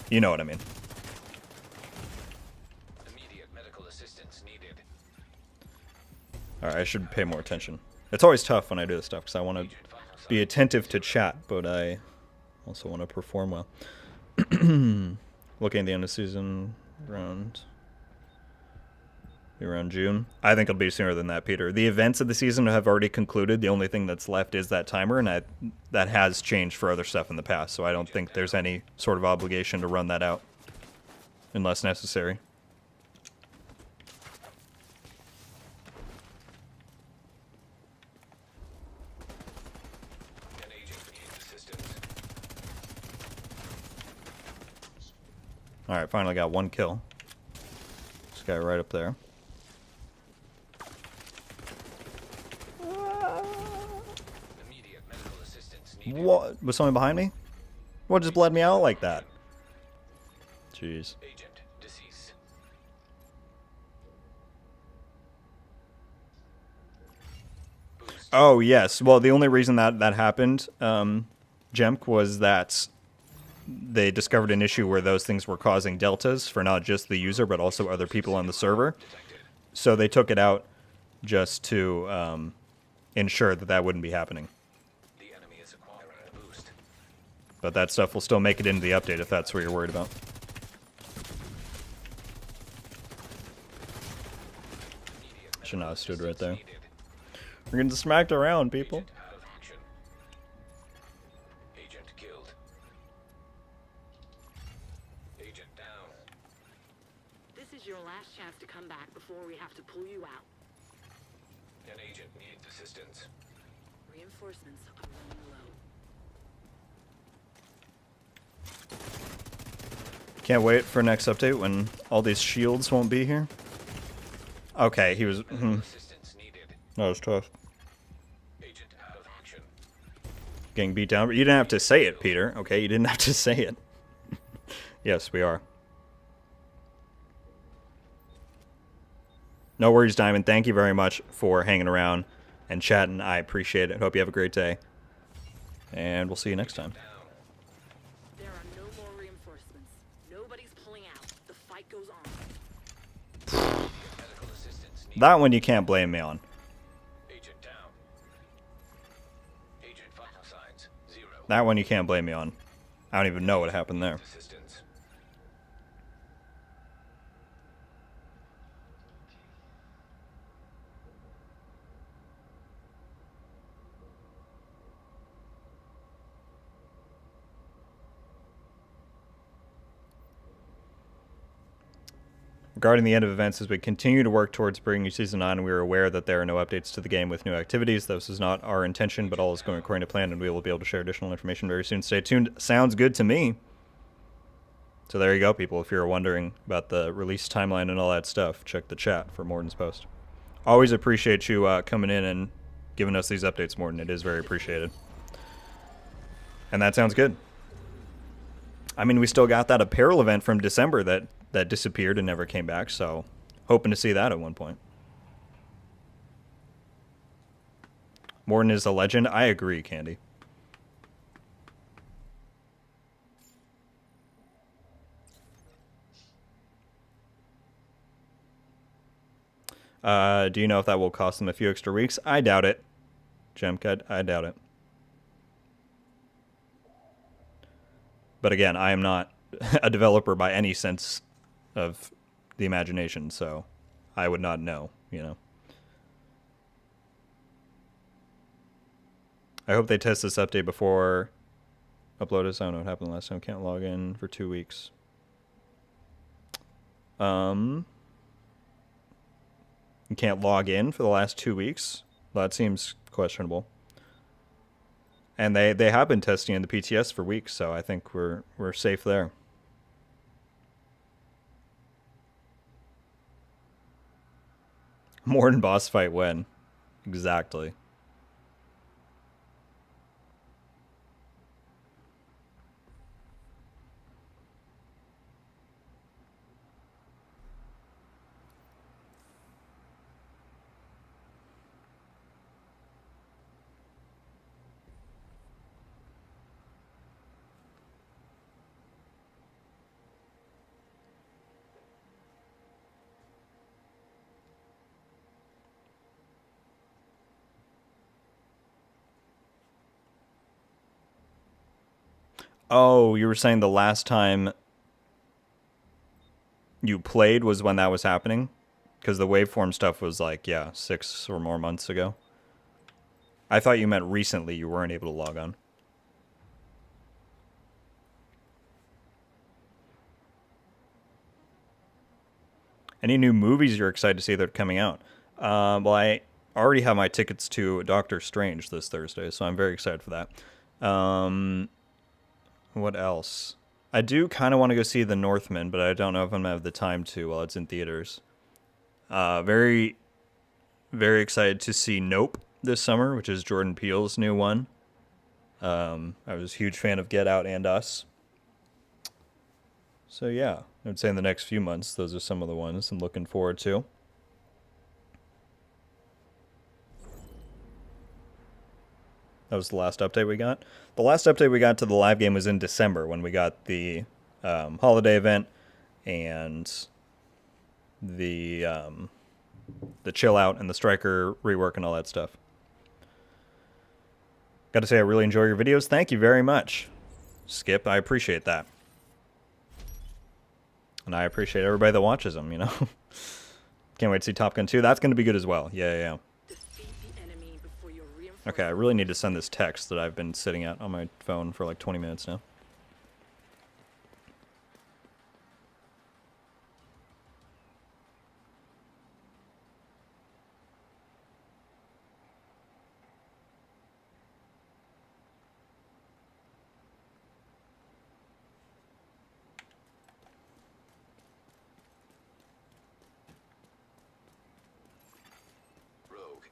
A: you know what I mean.
C: Immediate medical assistance needed.
A: Alright, I should pay more attention. It's always tough when I do this stuff, because I want to be attentive to chat, but I also want to perform well. Looking at the end of the season, around June. I think it'll be sooner than that, Peter. The events of the season have already concluded. The only thing that's left is that timer, and that has changed for other stuff in the past, so I don't think there's any sort of obligation to run that out unless necessary.
C: An agent needs assistance.
A: Alright, finally got 1 kill. This guy right up there.
C: Immediate medical assistance needed.
A: What? Was someone behind me? What just bled me out like that? Jeez.
C: Agent deceased. Boost.
A: Oh, yes. Well, the only reason that happened, Jemk, was that they discovered an issue where those things were causing deltas for not just the user, but also other people on the server.
C: Detected.
A: So they took it out just to ensure that wouldn't be happening.
C: The enemy is acquiring a boost.
A: But that stuff will still make it into the update if that's what you're worried about.
C: Immediate
A: Should not have stood right
C: assistance
A: there.
C: needed.
A: We're getting smacked around, people.
C: Agent out of action. Agent killed. Agent down.
B: This is your last chance to come back before we have to pull you out.
C: An agent needs assistance.
B: Reinforcements are running low.
A: Can't wait for next update when all these shields won't be here. Okay, he was...
C: Assistance needed.
A: That was tough.
C: Agent out of action.
A: Getting beat down. You didn't have to say it, Peter. Okay, you didn't have to say it. Yes, we are. No worries, Diamond. Thank you very much for hanging around and chatting. I appreciate it. Hope you have a great day. And we'll see you next time.
B: There are no more reinforcements. Nobody's pulling out. The fight goes on.
C: Medical assistance needed.
A: That one you can't blame me on.
C: Agent down. Agent vital signs 0.
A: That one you can't blame me on. I don't even know what happened there.
C: Assistance.
A: Regarding the end of events, as we continue to work towards bringing you Season 9, we are aware that there are no updates to the game with new activities. This is not our intention, but all is going according to plan, and we will be able to share additional information very soon. Stay tuned. Sounds good to me. So there you go, people. If you're wondering about the release timeline and all that stuff, check the chat for Morton's post. Always appreciate you coming in and giving us these updates, Morton. It is very appreciated. And that sounds good. I mean, we still got that apparel event from December that disappeared and never came back, so hoping to see that at one point. Morton is a legend. I agree, Candy. Do you know if that will cost them a few extra weeks? I doubt it. Jemka, I doubt it. But again, I am not a developer by any sense of the imagination, so I would not know, you know. I hope they test this update before upload it. I don't know what happened last time. Can't log in for 2 weeks. You can't log in for the last 2 weeks? That seems questionable. And they have been testing in the PTS for weeks, so I think we're safe there. Morton boss fight when? Exactly. Oh, you were saying the last time you played was when that was happening? Because the waveform stuff was like, yeah, 6 or more months ago. I thought you meant recently you weren't able to log on. Any new movies you're excited to see that are coming out? Well, I already have my tickets to Doctor Strange this Thursday, so I'm very excited for that. What else? I do kind of want to go see The Northman, but I don't know if I'm going to have the time to while it's in theaters. Very, very excited to see Nope this summer, which is Jordan Peele's new one. I was a huge fan of Get Out and Us. So yeah, I would say in the next few months, those are some of the ones I'm looking forward to. That was the last update we got. The last update we got to the live game was in December when we got the holiday event and the chill out and the striker rework and all that stuff. Got to say, I really enjoy your videos. Thank you very much, Skip. I appreciate that. And I appreciate everybody that watches them, you know. Can't wait to see Top Gun 2. That's going to be good as well. Yeah. Okay, I really need to send this text that I've been sitting at on my phone for like 20 minutes now.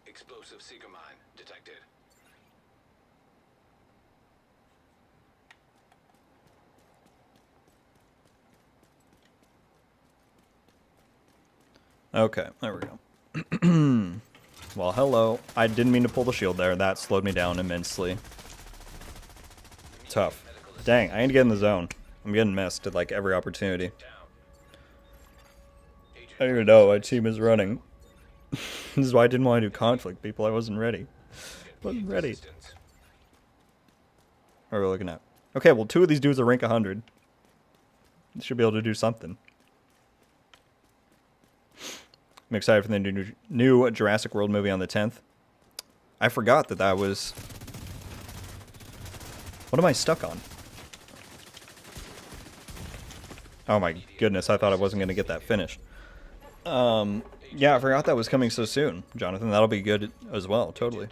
C: explosive seeker mine detected.
A: Okay, there we go. Well, hello. I didn't mean to pull the shield there. That slowed me down immensely. Tough. Dang, I need to get in the zone. I'm getting missed at like every opportunity. I don't even know what team is running. This is why I didn't want to do conflict, people. I wasn't ready. Wasn't ready. What are we looking at? Okay, well, 2 of these dudes are rank 100. Should be able to do something. I'm excited for the new Jurassic World movie on the 10th. I forgot that that was... What am I stuck on? Oh my goodness, I thought I wasn't going to get that finished. Yeah, I forgot that was coming so soon, Jonathan. That'll be good as well, totally.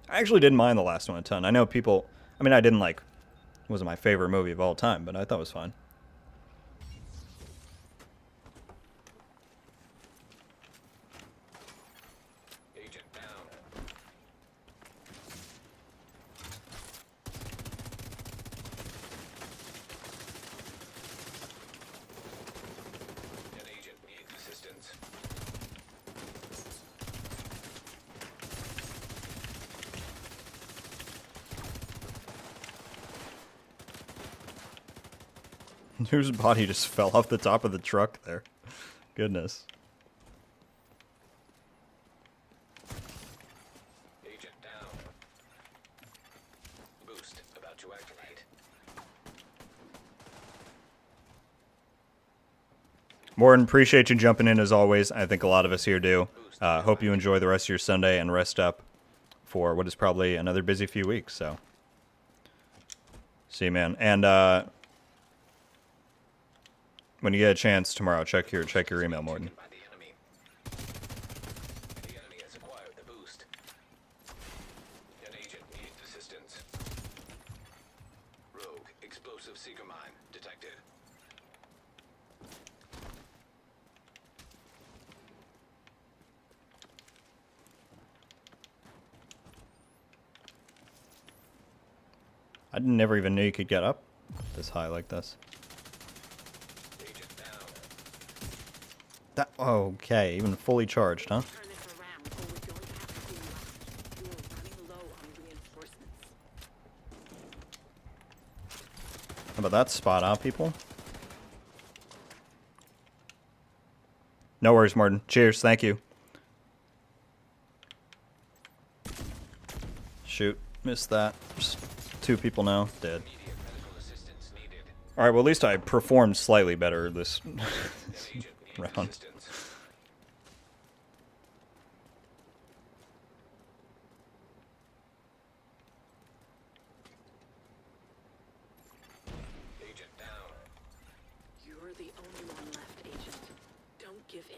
A: I actually didn't mind the last one a ton. I know people... I mean, I didn't like... It wasn't my favorite movie of all time, but I thought it was fine.
C: Agent down. An agent needs assistance.
A: Whose body just fell off the top of the truck there? Goodness.
C: Agent down. Boost about to activate.
A: Morton, appreciate you jumping in as always. I think a lot of us here do. Hope you enjoy the rest of your Sunday and rest up for what is probably another busy few weeks. So, see you, man. And when you get a chance tomorrow, check your email, Morton.
C: By the enemy. The enemy has acquired the boost. An agent needs assistance. Rogue explosive seeker mine detected.
A: I never even knew you could get up this high like this.
C: Agent down.
A: That okay, even fully charged, huh?
B: Turn this around, or we're going to have to do much. You are running low on reinforcements.
A: How about that spot, huh, people? No worries, Martin. Cheers. Thank you. Shoot. Missed that. Just 2 people now. Dead.
C: Immediate medical assistance needed.
A: Alright, well, at least I performed slightly better this
C: An agent needs
A: round.
C: assistance. Agent down.
B: You're the only one left, Agent. Don't give in.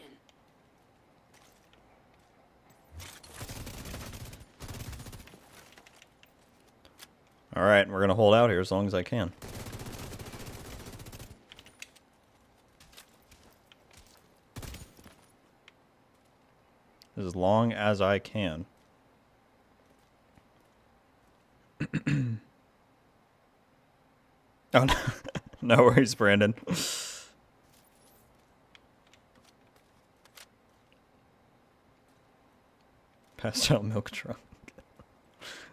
A: Alright, we're going to hold out here as long as I can. As long as I can. Oh, no. No worries, Brandon. Pastel milk trunk.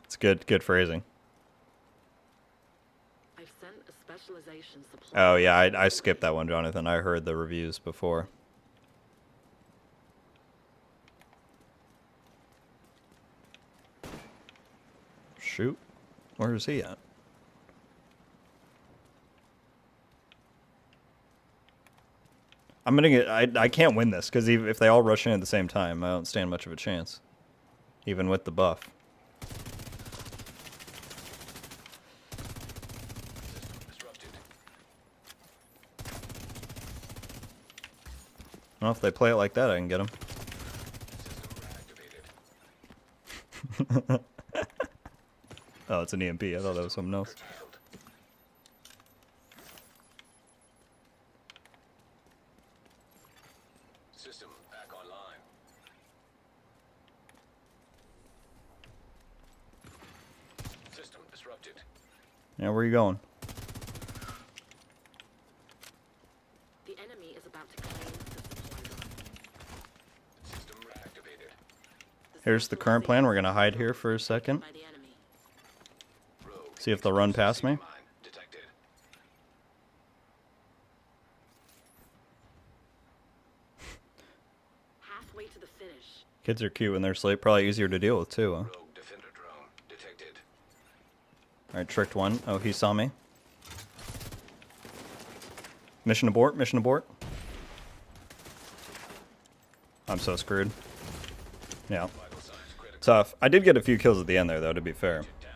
A: It's good phrasing.
B: I've sent a specialization supply.
A: Oh, yeah, I skipped that one, Jonathan. I heard the reviews before. Shoot. Where is he at? I'm gonna get... I can't win this, because if they all rush in at the same time, I don't stand much of a chance. Even with the buff.
C: System disrupted.
A: Well, if they play it like that, I can get them.
C: System reactivated.
A: Oh, it's an EMP. I thought that was something else.
C: Curtailed. System back
A: Yeah, where are you going?
B: The enemy is about to claim the supply drop.
C: System reactivated.
A: Here's the current plan. We're gonna hide here for a second.
B: By the enemy.
C: Rogue.
A: See if they'll run past me.
C: Mine detected.
B: Halfway to the finish.
A: Kids are cute when they're asleep. Probably easier to deal with too. Huh?
C: Rogue defender drone detected.
A: All right, tricked one. Oh, he saw me. Mission abort. Mission abort. I'm so screwed. Yeah.
C: Vital signs critical.
A: Tough. I did get a few kills at the end there, though, to be fair.
C: Agent down.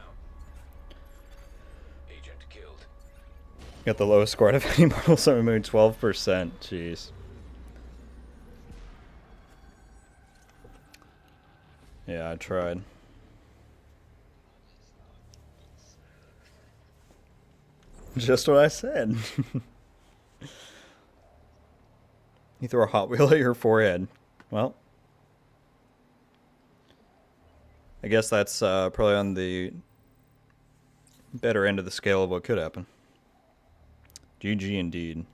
C: Agent killed.
A: Got the lowest score out of any Mortal Summon Moon, 12%. Jeez. Yeah, I tried. Just what I said. You throw a Hot Wheel at your forehead. Well, I guess that's probably on the better end of the scale of what could happen. GG indeed.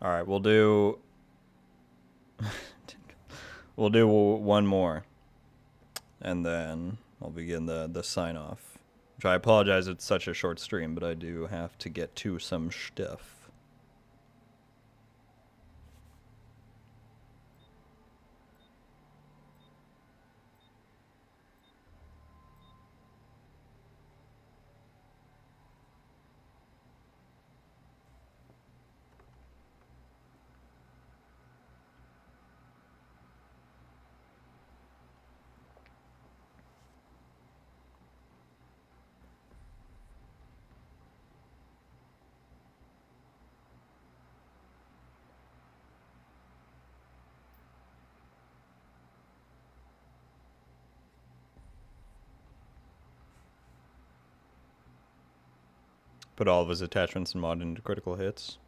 A: All right, we'll do one more, and then I'll begin the sign off. Which I apologize, it's such a short stream, but I do have to get to some stuff. Put all of his attachments and mod into critical hits.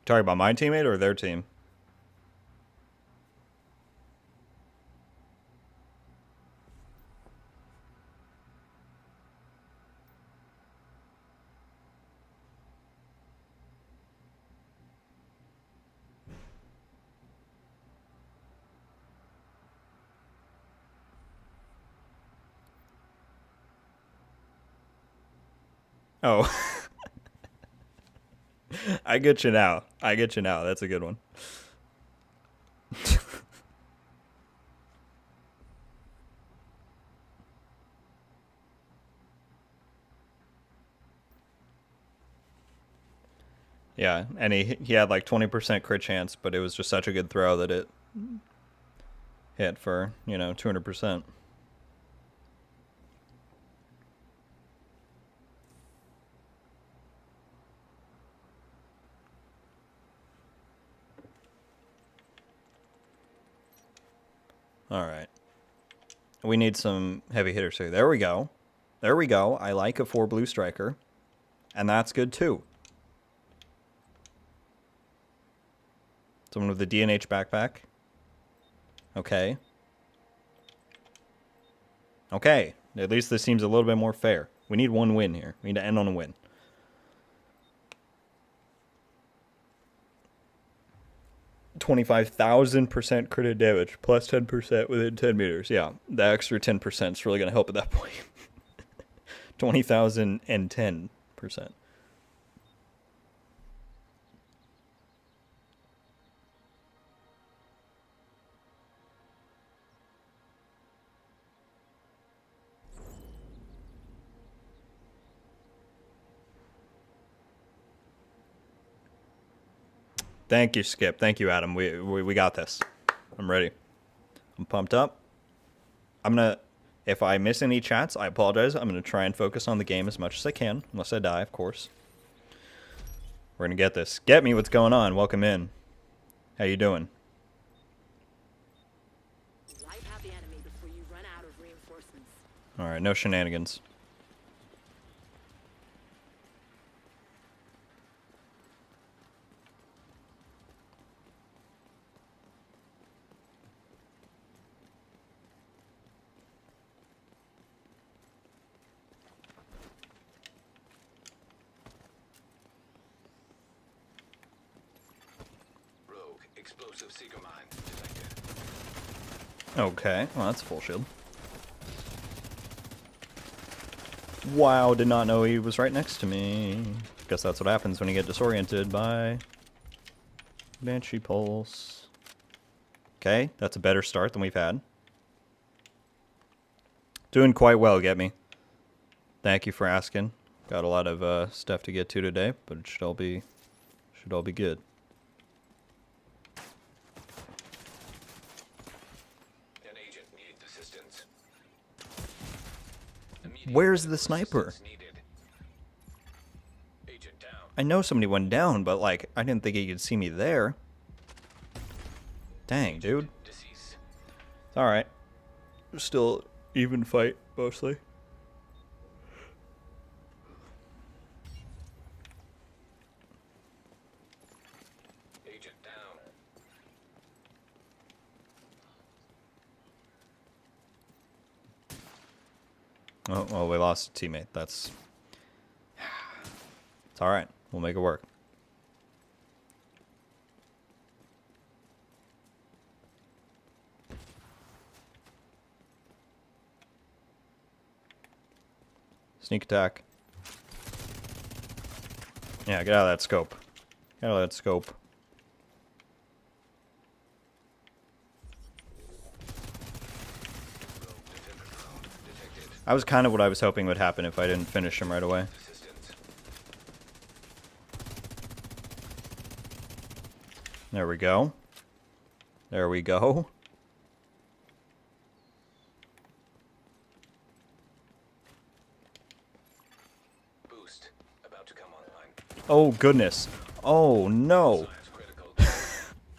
A: Talking about my teammate or their team? Oh. I get you now. I get you now. That's a good one. Yeah, and he had like 20% crit chance, but it was just such a good throw that it hit for, 200%. All right. We need some heavy hitters here. There we go. There we go. I like a 4 blue striker. And that's good too. Someone with a DNH backpack. Okay. Okay. At least this seems a little bit more fair. We need one win here. We need to end on a win. 25,000% crit damage, plus 10% within 10 meters. Yeah, the extra 10% is really going to help at that point. 20,010%. Thank you, Skip. Thank you, Adam. We got this. I'm ready. I'm pumped up. If I miss any chats, I apologize. I'm gonna try and focus on the game as much as I can, unless I die, of course. We're gonna get this. Get me, what's going on? Welcome in. How you doing?
B: Wipe out the enemy before you run out of reinforcements.
A: All right, no shenanigans.
C: Explosive seeker mine detected.
A: Okay, well that's full shield. Wow, did not know he was right next to me. Guess that's what happens when you get disoriented by Banshee Pulse. Okay, that's a better start than we've had. Doing quite well, get me. Thank you for asking. Got a lot of stuff to get to today, but it should all be good.
C: An agent needs assistance.
A: Where's the sniper?
C: Needed. Agent down.
A: I know somebody went down, but like I didn't think he could see me there. Dang, dude.
C: Deceased.
A: It's all right. Still even fight mostly.
C: Agent down.
A: Oh, well, we lost a teammate. That's... It's alright. We'll make it work. Sneak attack. Yeah, get out of that scope. Get out of that scope. That was kind of what I was hoping would happen if I didn't finish him right away.
C: Assistance.
A: There we go. There we go.
C: Boost. About to come online.
A: Oh, goodness. Oh, no.
C: Science critical.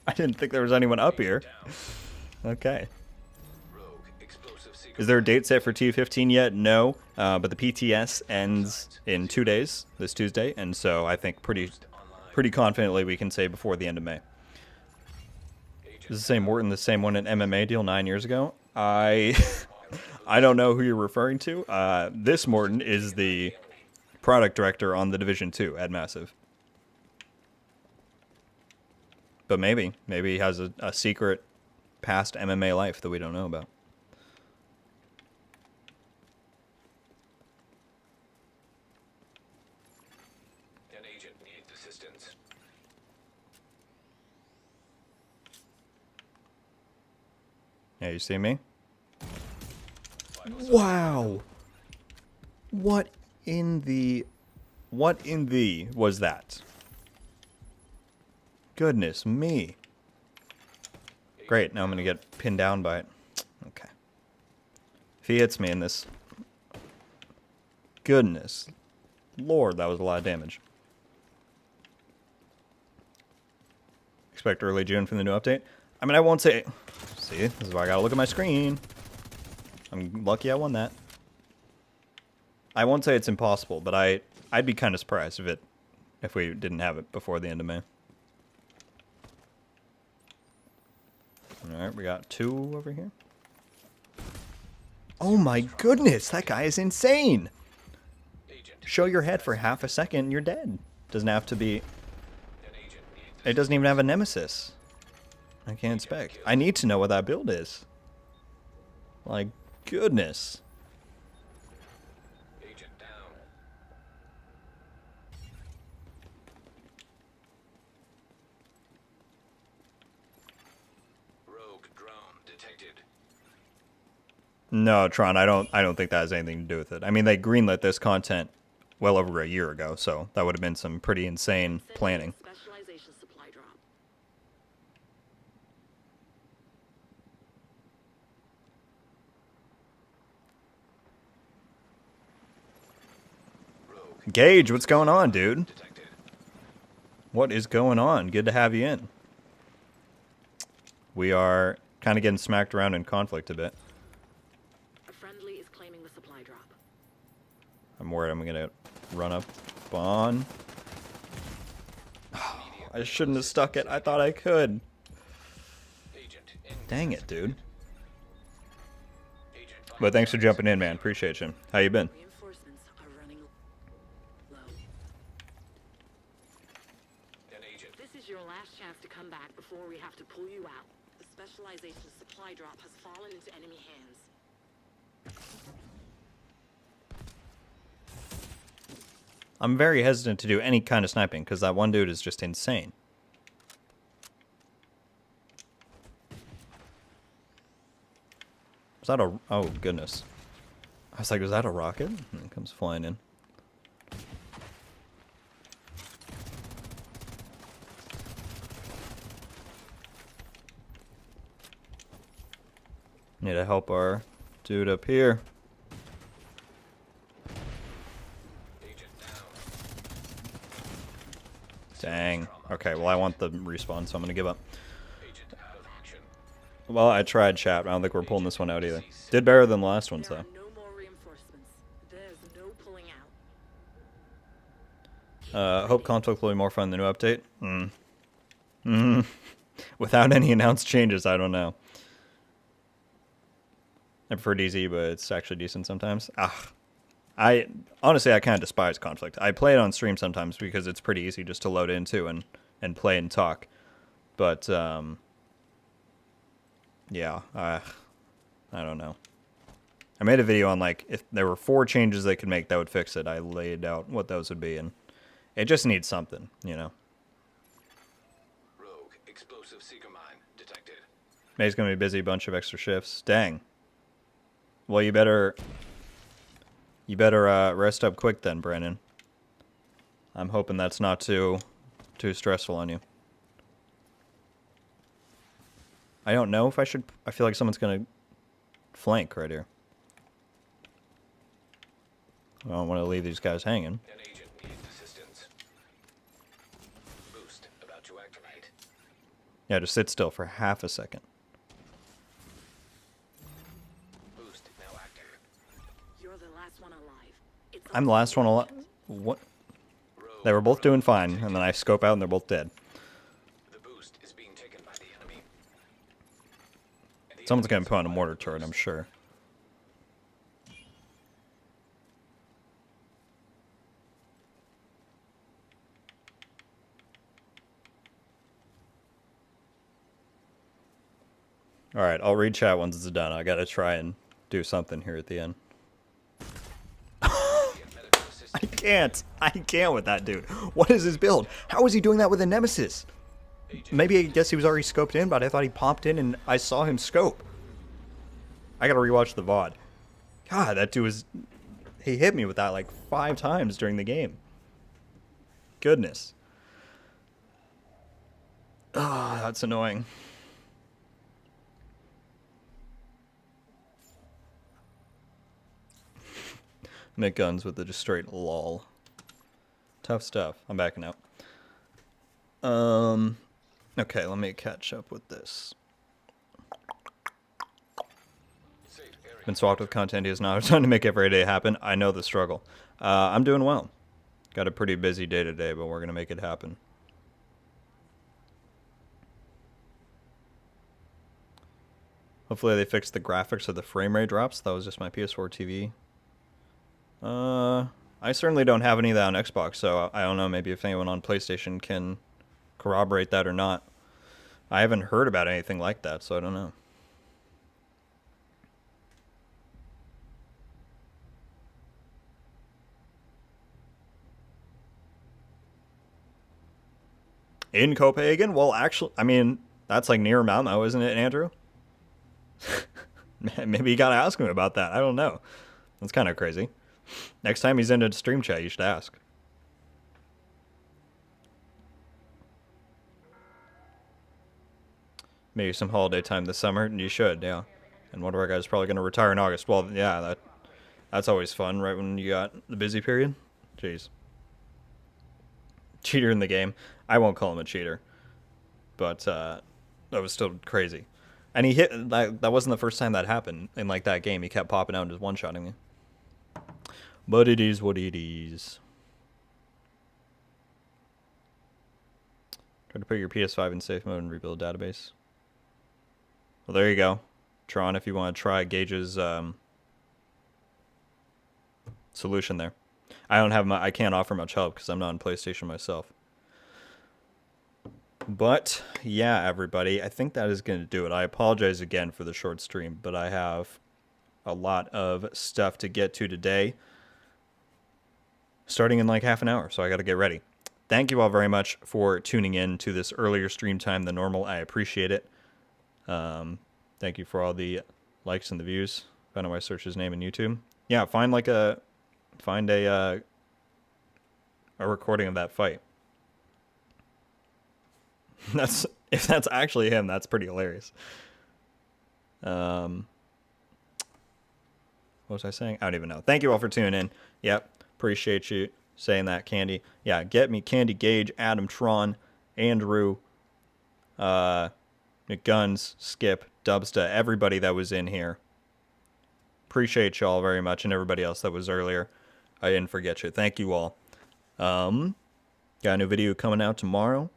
A: I didn't think there was anyone up here.
C: Down.
A: Okay.
C: Rogue. Explosive seeker.
A: Is there a date set for TU15 yet? No. But the PTS ends in 2 days, this Tuesday, and so I think pretty confidently we can say before the end of May. Is the same Morton the same one at MMA deal 9 years ago? I don't know who you're referring to. This Morton is the product director on the Division 2 at Massive. But maybe he has a secret past MMA life that we don't know about.
C: An agent needs assistance.
A: Yeah, you see me? Wow. What in the was that? Goodness me. Great, now I'm gonna get pinned down by it. Okay. If he hits me in this... Goodness. Lord, that was a lot of damage. Expect early June from the new update. I mean, I won't say... See, this is why I gotta look at my screen. I'm lucky I won that. I won't say it's impossible, but I'd be kind of surprised if we didn't have it before the end of May. Alright, we got 2 over here. Oh my goodness, that guy is insane!
C: Agent.
A: Show your head for half a second and you're dead. Doesn't have to be...
C: An agent needs
A: It doesn't even have a nemesis. I can't inspect. I need to know what that build is. Like, goodness.
C: agent down. Rogue drone detected.
A: No, Tron, I don't think that has anything to do with it. I mean, they greenlit this content well over a year ago, so that would have been some pretty insane planning.
B: Specialization supply drop.
C: Rogue
A: Gage, what's going on, dude?
C: detected.
A: What is going on? Good to have you in. We are kind of getting smacked around in conflict a bit.
B: A friendly is claiming the supply drop.
A: I'm worried I'm going to run up on... I shouldn't have stuck it. I thought I could.
C: Agent in.
A: Dang it, dude.
C: Agent
A: But thanks for jumping in, man. Appreciate you. How you been?
B: Reinforcements are running low.
C: An agent.
B: This is your last chance to come come back before we have to pull you out. The specialization supply drop has fallen into enemy hands.
A: I'm very hesitant to do any kind of sniping because that one dude is just insane. Was that a... Oh, goodness. I was like, was that a rocket? And it comes flying in. Need to help our dude up here. Dang. Okay, well, I want the respawn, so I'm going to give up. Well, I tried, chat. I don't think we're pulling this one out either. Did better than the last ones,
B: There
A: though.
B: are no more reinforcements. There's no pulling out.
A: Hope conflict will be more fun than the new update. Without any announced changes, I don't know. I prefer DZ, but it's actually decent sometimes. Honestly, I kind of despise conflict. I play it on stream sometimes because it's pretty easy just to load into and play and talk. But, yeah, I don't know. I made a video on, like, if there were 4 changes they could make that would fix it. I laid out what those would be, and it just needs something, you know.
C: Rogue explosive seeker mine detected.
A: May's gonna be busy, bunch of extra shifts. Dang. Well, you better rest up quick then, Brandon. I'm hoping that's not too stressful on you. I don't know if I should. I feel like someone's gonna flank right here. I don't want to leave these guys hanging.
C: An agent needs assistance. Boost about to activate.
A: Yeah, just sit still for half a second.
C: Boost now active.
B: You're the last one alive. It's
A: I'm the last one alive. What?
C: Rogue
A: They were both doing fine, and then I scope out and they're both dead.
C: The boost is being taken by the enemy.
A: Someone's gonna put on a mortar turret, I'm sure. Alright, I'll read chat once it's done. I gotta try and do something here at the end. I can't. I can't with that dude. What is his build? How is he doing that with a Nemesis? Maybe I guess he was already scoped in, but I thought he popped in and I saw him scope. I gotta rewatch the VOD. God, that dude was... He hit me with that like 5 times during the game. Goodness. Ah, oh, that's annoying. Make guns with the just straight lol. Tough stuff. I'm backing out. Okay, let me catch up with this. Been swapped with content he is now trying to make every day happen. I know the struggle. I'm doing well. Got a pretty busy day today, but we're gonna make it happen. Hopefully they fixed the graphics of the frame rate drops. That was just my PS4 TV. I certainly don't have any of that on Xbox, so I don't know, maybe if anyone on PlayStation can corroborate that or not. I haven't heard about anything like that, so I don't know. In Copenhagen? Well, actually, I mean, that's like near Malmo, isn't it, Andrew? Maybe you gotta ask him about that. I don't know. That's kind of crazy. Next time he's in a stream chat, you should ask. Maybe some holiday time this summer, and you should, yeah. And one of our guys is probably going to retire in August. Well, yeah, that's always fun, right when you got the busy period. Jeez. Cheater in the game. I won't call him a cheater. But that was still crazy. And he hit... That wasn't the first time that happened in like that game. He kept popping out and just one-shotting me. But it is what it is. Try to put your PS5 in safe mode and rebuild database. Well, there you go. Tron, if you want to try Gage's solution there. I can't offer much help because I'm not on PlayStation myself. But yeah, everybody, I think that is going to do it. I apologize again for the short stream, but I have a lot of stuff to get to today, starting in like half an hour, so I got to get ready. Thank you all very much for tuning in to this earlier stream time than normal. I appreciate it. Thank you for all the likes and the views. I don't know why I search his name in YouTube. Yeah, find a recording of that fight. If that's actually him, that's pretty hilarious. What was I saying? I don't even know. Thank you all for tuning in. Yep, appreciate you saying that, Candy. Yeah, get me Candy Gage, Adam Tron, Andrew, McGuns, Skip, Dubsta, everybody that was in here. Appreciate y'all very much, and everybody else that was earlier. I didn't forget you. Thank you all. Got a new video coming out tomorrow.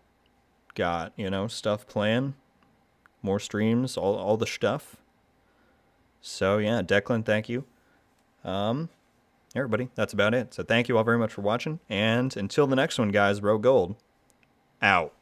A: Got, stuff planned. More streams, all the stuff. So, yeah, Declan, thank you. Everybody, that's about it. So thank you all very much for watching. And until the next one, guys, row gold. Out.